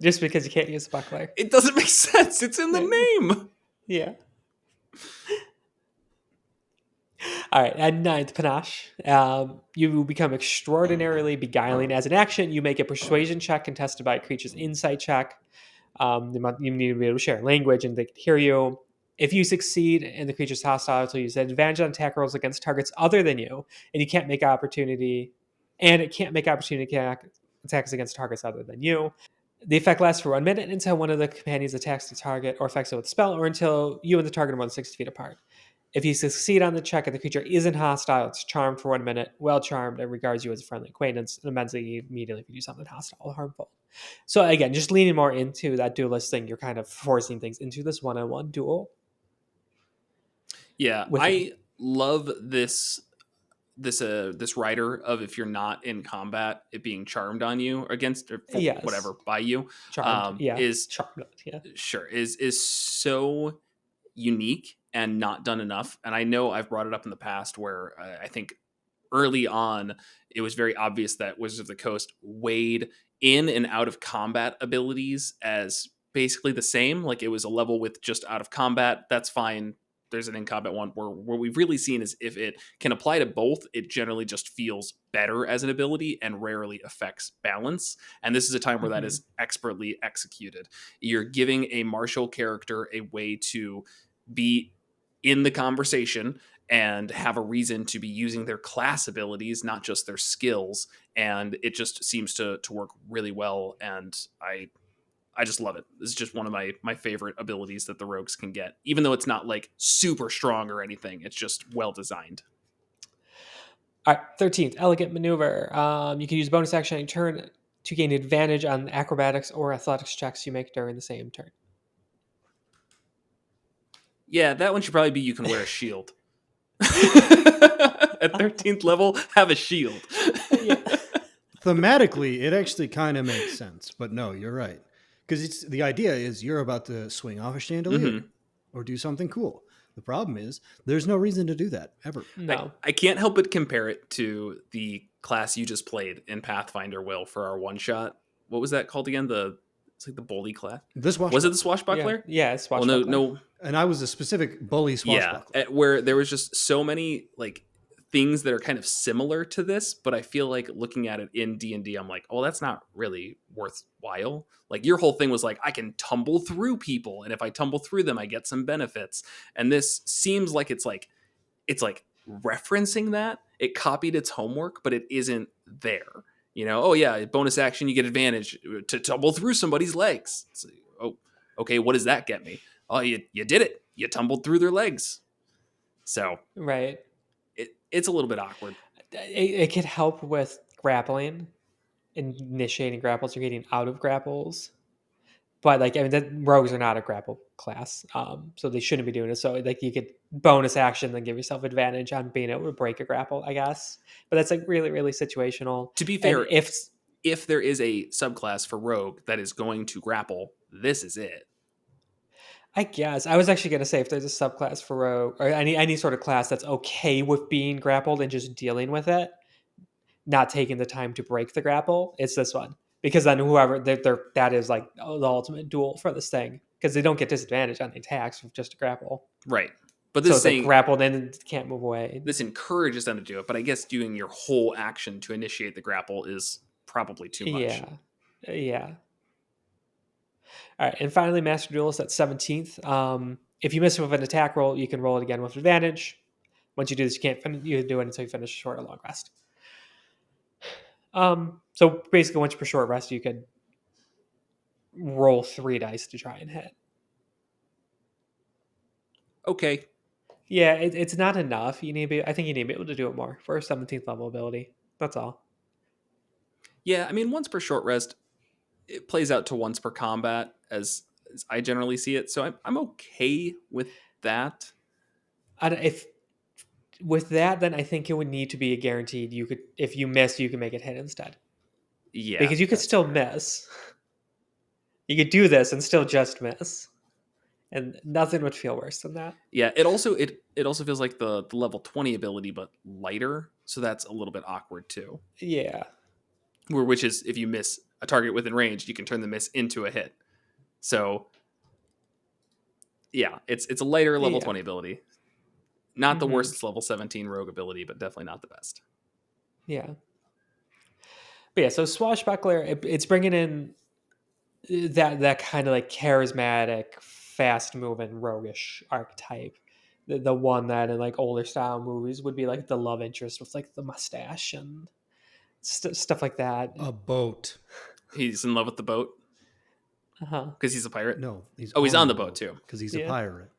Just because you can't use a buckler. It doesn't make sense. It's in the Yeah. name. Yeah. All right, at ninth, panache. You become extraordinarily beguiling. As an action, you make a persuasion check contested by a creature's insight check. You need to be able to share language and they can hear you. If you succeed and the creature's hostile, it'll use advantage on attack rolls against targets other than you, and you can't make opportunity, and it can't make opportunity attacks against targets other than you. The effect lasts for 1 minute until one of the companions attacks the target or affects it with a spell, or until you and the target are more than 60 feet apart. If you succeed on the check and the creature isn't hostile, it's charmed for 1 minute, well charmed, and regards you as a friendly acquaintance, and immensely immediately if you do something hostile or harmful. So again, just leaning more into that duelist thing, you're kind of forcing things into this one-on-one duel. Yeah, With I love this rider of if you're not in combat, it being charmed on you or against or yes, whatever by you charmed, yeah, is charmed, yeah, sure is so unique and not done enough. And I know I've brought it up in the past where I think early on it was very obvious that Wizards of the Coast weighed in and out of combat abilities as basically the same. Like it was a level with just out of combat. That's fine. There's an in combat one where we've really seen is if it can apply to both, it generally just feels better as an ability and rarely affects balance. And this is a time where that is expertly executed. You're giving a martial character a way to be in the conversation and have a reason to be using their class abilities, not just their skills. And it just seems to work really well. And I just love it. This is just one of my favorite abilities that the rogues can get, even though it's not like super strong or anything. It's just well designed. All right, 13th, elegant maneuver. You can use bonus action on your turn to gain advantage on acrobatics or athletics checks you make during the same turn. Yeah, that one should probably be you can wear a shield. At 13th level, have a shield. Yeah. Thematically, it actually kind of makes sense, but no, you're right. Because it's the idea is you're about to swing off a chandelier or do something cool. The problem is there's no reason to do that ever. No. I can't help but compare it to the class you just played in Pathfinder, Will, for our one shot. What was that called again? It's like the bully class. Was it the swashbuckler? Yeah, it's swashbuckler. Well, no. And I was a specific bully swashbuckler. Yeah, where there was just so many like things that are kind of similar to this, but I feel like looking at it in D&D, I'm like, oh, that's not really worthwhile. Like your whole thing was like, I can tumble through people, and if I tumble through them, I get some benefits. And this seems like it's like referencing that. It copied its homework, but it isn't there. You know, oh yeah, bonus action, you get advantage to tumble through somebody's legs. It's like, oh, okay, what does that get me? Oh, you did it. You tumbled through their legs. So right. It's a little bit awkward. It could help with grappling, initiating grapples or getting out of grapples. But like, I mean, the rogues are not a grapple class, so they shouldn't be doing it. So like, you could bonus action, then give yourself advantage on being able to break a grapple, I guess. But that's like really, really situational. To be fair, and if there is a subclass for rogue that is going to grapple, this is it. I guess I was actually going to say if there's a subclass for rogue or any sort of class that's okay with being grappled and just dealing with it, not taking the time to break the grapple, it's this one. Because then whoever that is like the ultimate duel for this thing, because they don't get disadvantage on the attacks with just a grapple. Right. But this so is saying like grappled and can't move away. This encourages them to do it, but I guess doing your whole action to initiate the grapple is probably too much. Yeah. All right, and finally, Master Duelist at 17th. If you miss with an attack roll, you can roll it again with advantage. Once you do this, you can't do it until you finish a short or long rest. So basically, once per short rest, you could roll 3 dice to try and hit. Okay. Yeah, it's not enough. I think you need to be able to do it more for a 17th level ability. That's all. Yeah, I mean, once per short rest, it plays out to once per combat as I generally see it. So I'm okay with that. If with that, then I think it would need to be a guaranteed. You could, if you miss, you can make it hit instead. Yeah, because you could that's still fair. miss. You could do this and still just miss, and nothing would feel worse than that. Yeah, it also feels like the level 20 ability, but lighter, so that's a little bit awkward too. Yeah. Which is if you miss a target within range, you can turn the miss into a hit. So yeah, it's a lighter level Yeah. 20 ability. Not the Hmm. worst level 17 rogue ability, but definitely not the best. Yeah. But yeah, so Swashbuckler, it's bringing in that kind of like charismatic, fast moving, roguish archetype. The one that in like older style movies would be like the love interest with like the mustache and stuff like that. A boat. He's in love with the boat Uh-huh. because he's a pirate. No, he's Oh, he's on on the the boat boat too. because he's a Yeah. pirate.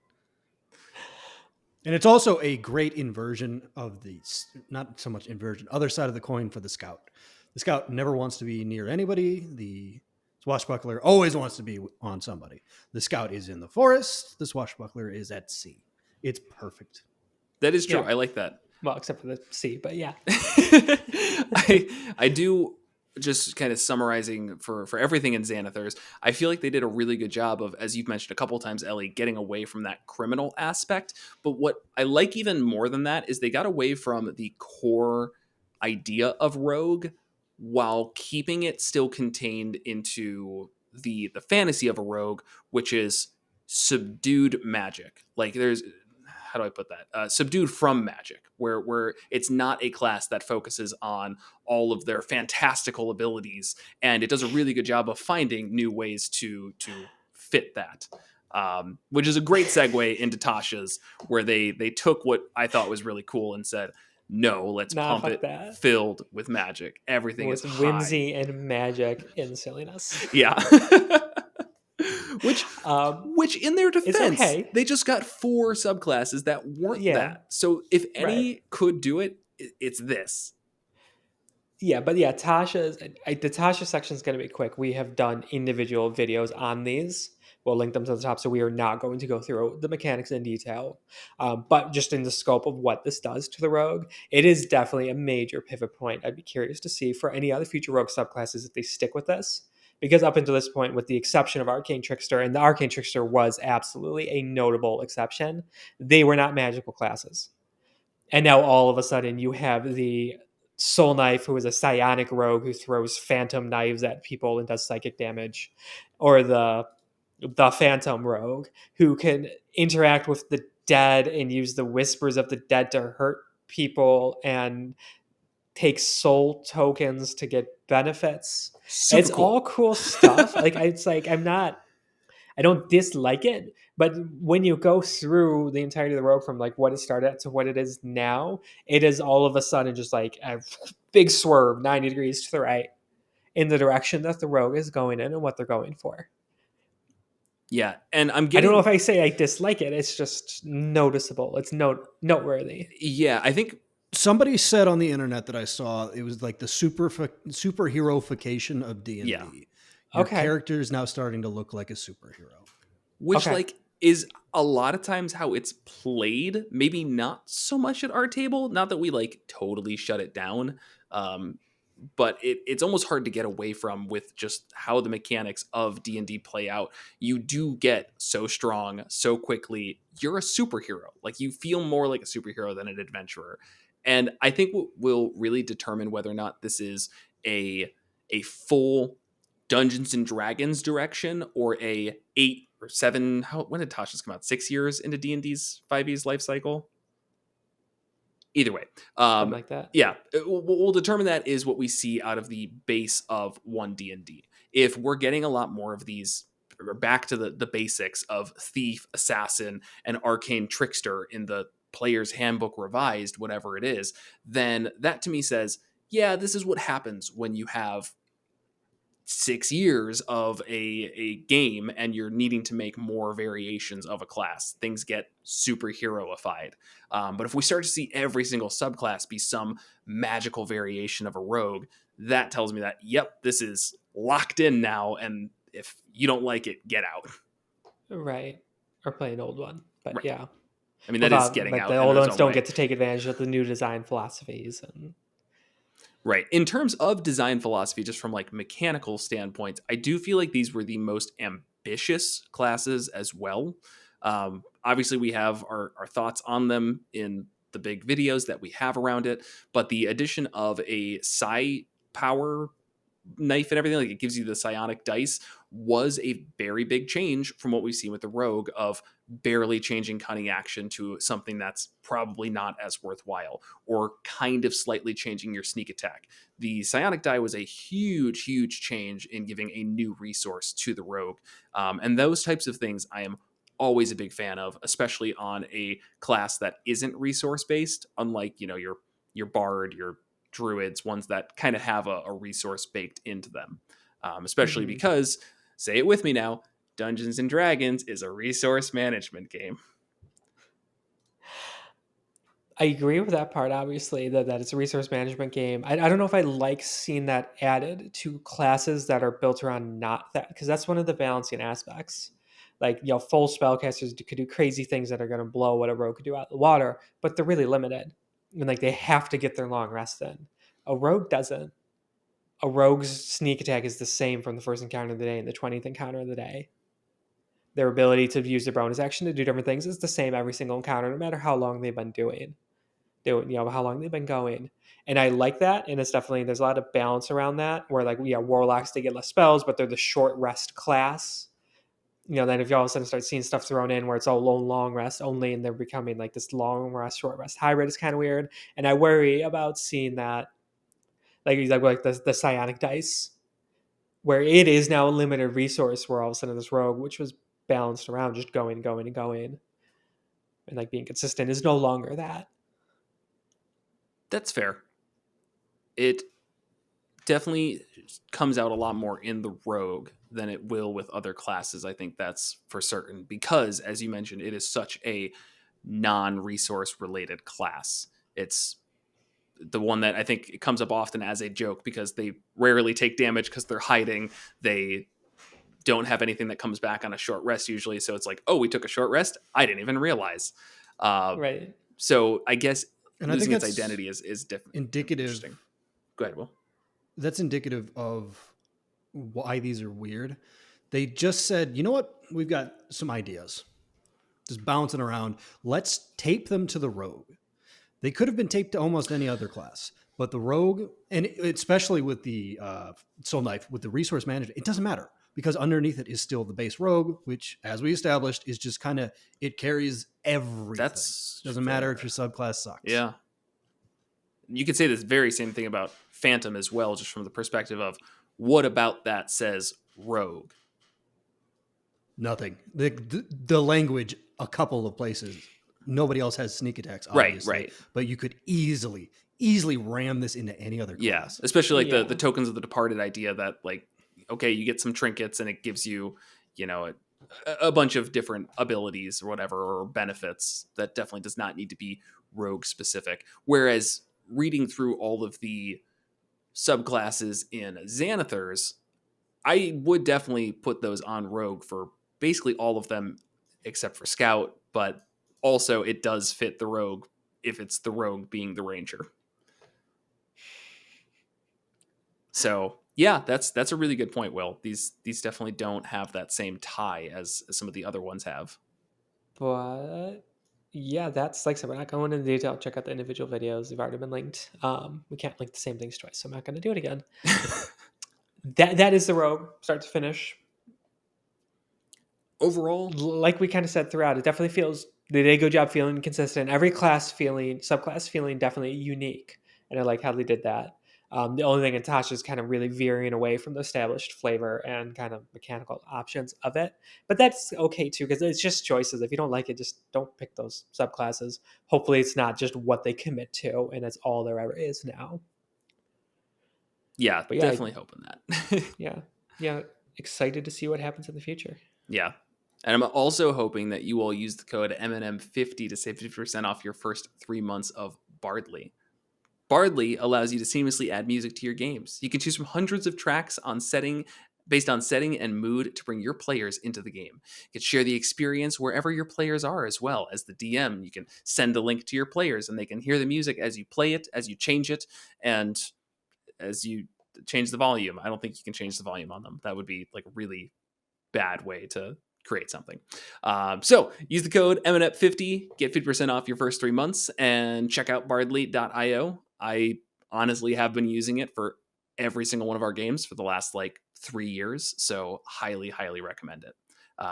And it's also a great inversion of the, not so much inversion, other side of the coin for the scout. The scout never wants to be near anybody. The swashbuckler always wants to be on somebody. The scout is in the forest. The swashbuckler is at sea. It's perfect. That is true. Yeah. I like that. Well, except for the C, but yeah. I do, just kind of summarizing for everything in Xanathars, I feel like they did a really good job of, as you've mentioned a couple times, Ellie, getting away from that criminal aspect. But what I like even more than that is they got away from the core idea of rogue while keeping it still contained into the fantasy of a rogue, which is subdued magic. Like there's, how do I put that? Subdued from magic, where it's not a class that focuses on all of their fantastical abilities, and it does a really good job of finding new ways to fit that. Which is a great segue into Tasha's, where they took what I thought was really cool and said, "No, let's Nah, pump fuck it that. filled with magic. Everything is With high." whimsy and magic and silliness. Yeah. which Um, which in their it's defense, okay. they just got 4 subclasses that weren't Yeah. that. So if Right. any could do it, it's this. Yeah, but yeah, the Tasha section is going to be quick. We have done individual videos on these. We'll link them to the top, so we are not going to go through the mechanics in detail. But just in the scope of what this does to the rogue, it is definitely a major pivot point. I'd be curious to see for any other future rogue subclasses if they stick with this. Because up until this point, with the exception of Arcane Trickster, and the Arcane Trickster was absolutely a notable exception, they were not magical classes. And now all of a sudden you have the Soul Knife, who is a psionic rogue who throws phantom knives at people and does psychic damage, or the Phantom Rogue, who can interact with the dead and use the whispers of the dead to hurt people and take soul tokens to get benefits. Super It's cool. all cool stuff. I don't dislike it, but when you go through the entirety of the rogue from like what it started at to what it is now, it is all of a sudden just like a big swerve 90 degrees to the right in the direction that the rogue is going in and what they're going for. Yeah, and I'm I don't know getting if I say I dislike it. It's just noticeable. It's noteworthy. yeah, I think Somebody said on the internet that I saw it was like the superheroification of D&D. yeah, Your Okay. character is now starting to look like a superhero. which Okay. like is a lot of times how it's played, maybe not so much at our table, not that we like totally shut it down. But it's almost hard to get away from with just how the mechanics of D&D play out. You do get so strong so quickly. You're a superhero. Like you feel more like a superhero than an adventurer. And I think what will really determine whether or not this is a full Dungeons and Dragons direction or a 8 or 7, when did Tasha's come out? 6 years into D&D's 5e's life cycle? Either way, Something like that. yeah, what will determine that is what we see out of the base of 1 D&D. If we're getting a lot more of these, or back to the basics of thief, assassin, and arcane trickster in the player's handbook revised, whatever it is, then that to me says, yeah, this is what happens when you have 6 years of a game and you're needing to make more variations of a class. Things get superheroified. But if we start to see every single subclass be some magical variation of a rogue, that tells me that, yep, this is locked in now. And if you don't like it, get out. Right. Or play an old one. But Right. yeah. I mean, that is getting But out the in old its ones own don't way. get to take advantage of the new design philosophies and Right. In terms of design philosophy, just from like mechanical standpoints, I do feel like these were the most ambitious classes as well. Obviously, we have our thoughts on them in the big videos that we have around it, but the addition of a psi power knife and everything, like it gives you the psionic dice, was a very big change from what we've seen with the rogue of barely changing cunning action to something that's probably not as worthwhile, or kind of slightly changing your sneak attack. The psionic die was a huge change in giving a new resource to the rogue, and those types of things I am always a big fan of, especially on a class that isn't resource based, unlike your bard, your druids, ones that kind of have a resource baked into them. Especially Mhm. because, say it with me now, Dungeons and Dragons is a resource management game. I agree with that part, obviously, that it's a resource management game. I don't know if I like seeing that added to classes that are built around not that, because that's one of the balancing aspects. Like, full spellcasters could do crazy things that are going to blow what a rogue could do out of the water, but they're really limited. And, like, they have to get their long rest in. A rogue doesn't. A rogue's sneak attack is the same from the first encounter of the day and the 20th encounter of the day. Their ability to use their bonus action to do different things is the same every single encounter, no matter how long they've been how long they've been going. And I like that. And it's definitely, there's a lot of balance around that where, like, warlocks, they get less spells, but they're the short rest class. Then if you all of a sudden start seeing stuff thrown in where it's all long rest only and they're becoming like this long rest, short rest hybrid, is kind of weird. And I worry about seeing that, like the psionic dice, where it is now a limited resource, where all of a sudden this rogue, which was balanced around just going and like being consistent, is no longer that. That's fair. It definitely comes out a lot more in the rogue than it will with other classes. I think that's for certain, because as you mentioned, it is such a non-resource related class. It's the one that I think it comes up often as a joke because they rarely take damage because they're hiding. They don't have anything that comes back on a short rest usually, so it's like, oh, we took a short rest, I didn't even realize. Right. So I guess And I think losing its that's identity is different. indicative. Interesting. Go ahead, Will. That's indicative of why these are weird. They just said, you know what? We've got some ideas just bouncing around. Let's tape them to the rogue. They could have been taped to almost any other class, but the rogue, and especially with the soul knife, with the resource management, it doesn't matter because underneath it is still the base rogue, which, as we established, is just kind of, it carries everything. That's doesn't fair. matter if your subclass sucks. Yeah. You could say this very same thing about Phantom as well, just from the perspective of what about that says rogue? Nothing. The language, a couple of places. Nobody else has sneak attacks, obviously. Right. But you could easily ram this into any other class. Yeah, especially like Yeah. the tokens of the departed idea that, like, okay, you get some trinkets and it gives you, a bunch of different abilities or whatever, or benefits that definitely does not need to be rogue specific. Whereas reading through all of the subclasses in Xanathars, I would definitely put those on rogue for basically all of them except for scout, but also it does fit the rogue if it's the rogue being the ranger. So yeah, that's a really good point, Will. These definitely don't have that same tie as some of the other ones have. But yeah, that's, like I said, we're not going into detail. Check out the individual videos; they've already been linked. We can't link the same things twice, so I'm not going to do it again. That is the rogue, start to finish. Overall, Like we kind of said throughout, it definitely feels, they did a good job feeling consistent. Every subclass feeling definitely unique, and I like how they did that. The only thing in Tasha is kind of really veering away from the established flavor and kind of mechanical options of it. But that's okay too, because it's just choices. If you don't like it, just don't pick those subclasses. Hopefully it's not just what they commit to and that's all there ever is now. yeah, But yeah, definitely hoping that. yeah. Excited to see what happens in the future. Yeah. And I'm also hoping that you all use the code MNM50 to save 50% off your first 3 months of Bardly. Bardly allows you to seamlessly add music to your games. You can choose from hundreds of tracks based on setting and mood to bring your players into the game. You can share the experience wherever your players are as well. As the DM, you can send a link to your players and they can hear the music as you play it, as you change it, and as you change the volume. I don't think you can change the volume on them. That would be like a really bad way to create something. So use the code MNEP50, get 50% off your first 3 months, and check out bardly.io. I honestly have been using it for every single one of our games for the last like 3 years. So highly, highly recommend it.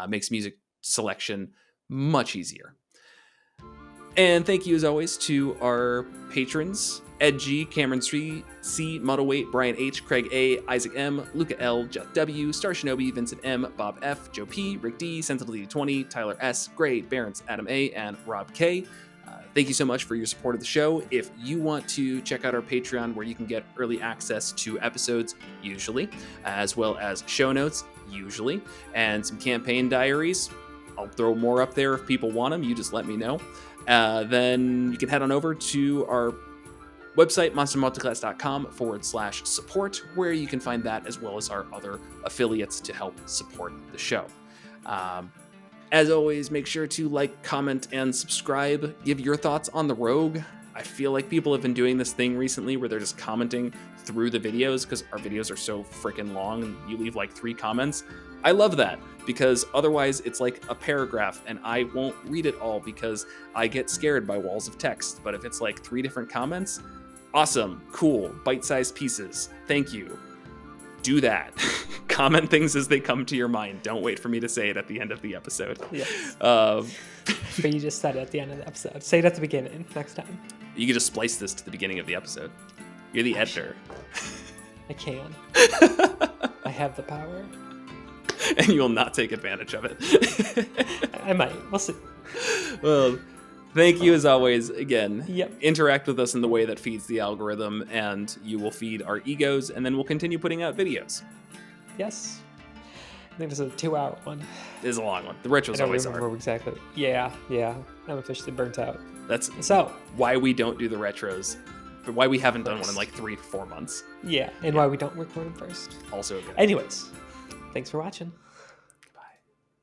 Makes music selection much easier. And thank you, as always, to our patrons: Ed G, Cameron C, Muddle Weight, Brian H, Craig A, Isaac M, Luca L, Jeff W, Star Shinobi, Vincent M, Bob F, Joe P, Rick D, Sensibility 20, Tyler S, Gray, Barents, Adam A, and Rob K. Thank you so much for your support of the show. If you want to check out our Patreon, where you can get early access to episodes, usually, as well as show notes, usually, and some campaign diaries, I'll throw more up there if people want them. You just let me know. Then you can head on over to our website, monstermulticlass.com/support, where you can find that as well as our other affiliates to help support the show. As always, make sure to like, comment, and subscribe. Give your thoughts on the Rogue. I feel like people have been doing this thing recently where they're just commenting through the videos because our videos are so freaking long and you leave like 3 comments. I love that because otherwise it's like a paragraph and I won't read it all because I get scared by walls of text. But if it's like 3 different comments, awesome, cool, bite-sized pieces. Thank you. Do that. Comment things as they come to your mind. Don't wait for me to say it at the end of the episode. Yes. But you just said it at the end of the episode. Say it at the beginning next time. You can just splice this to the beginning of the episode. You're the editor. I can. I have the power. And you will not take advantage of it. I might. We'll see. Well, thank you as always. Again, Yep. Interact with us in the way that feeds the algorithm, and you will feed our egos, and then we'll continue putting out videos. Yes. I think this is a 2-hour one. It is a long one. The retros I don't always remember are. exactly. Yeah. I'm officially burnt out. That's So, why we don't do the retros, but why we haven't done one in like 3 to 4 months. yeah. And why we don't record them first. Also good. Anyways, thanks for watching.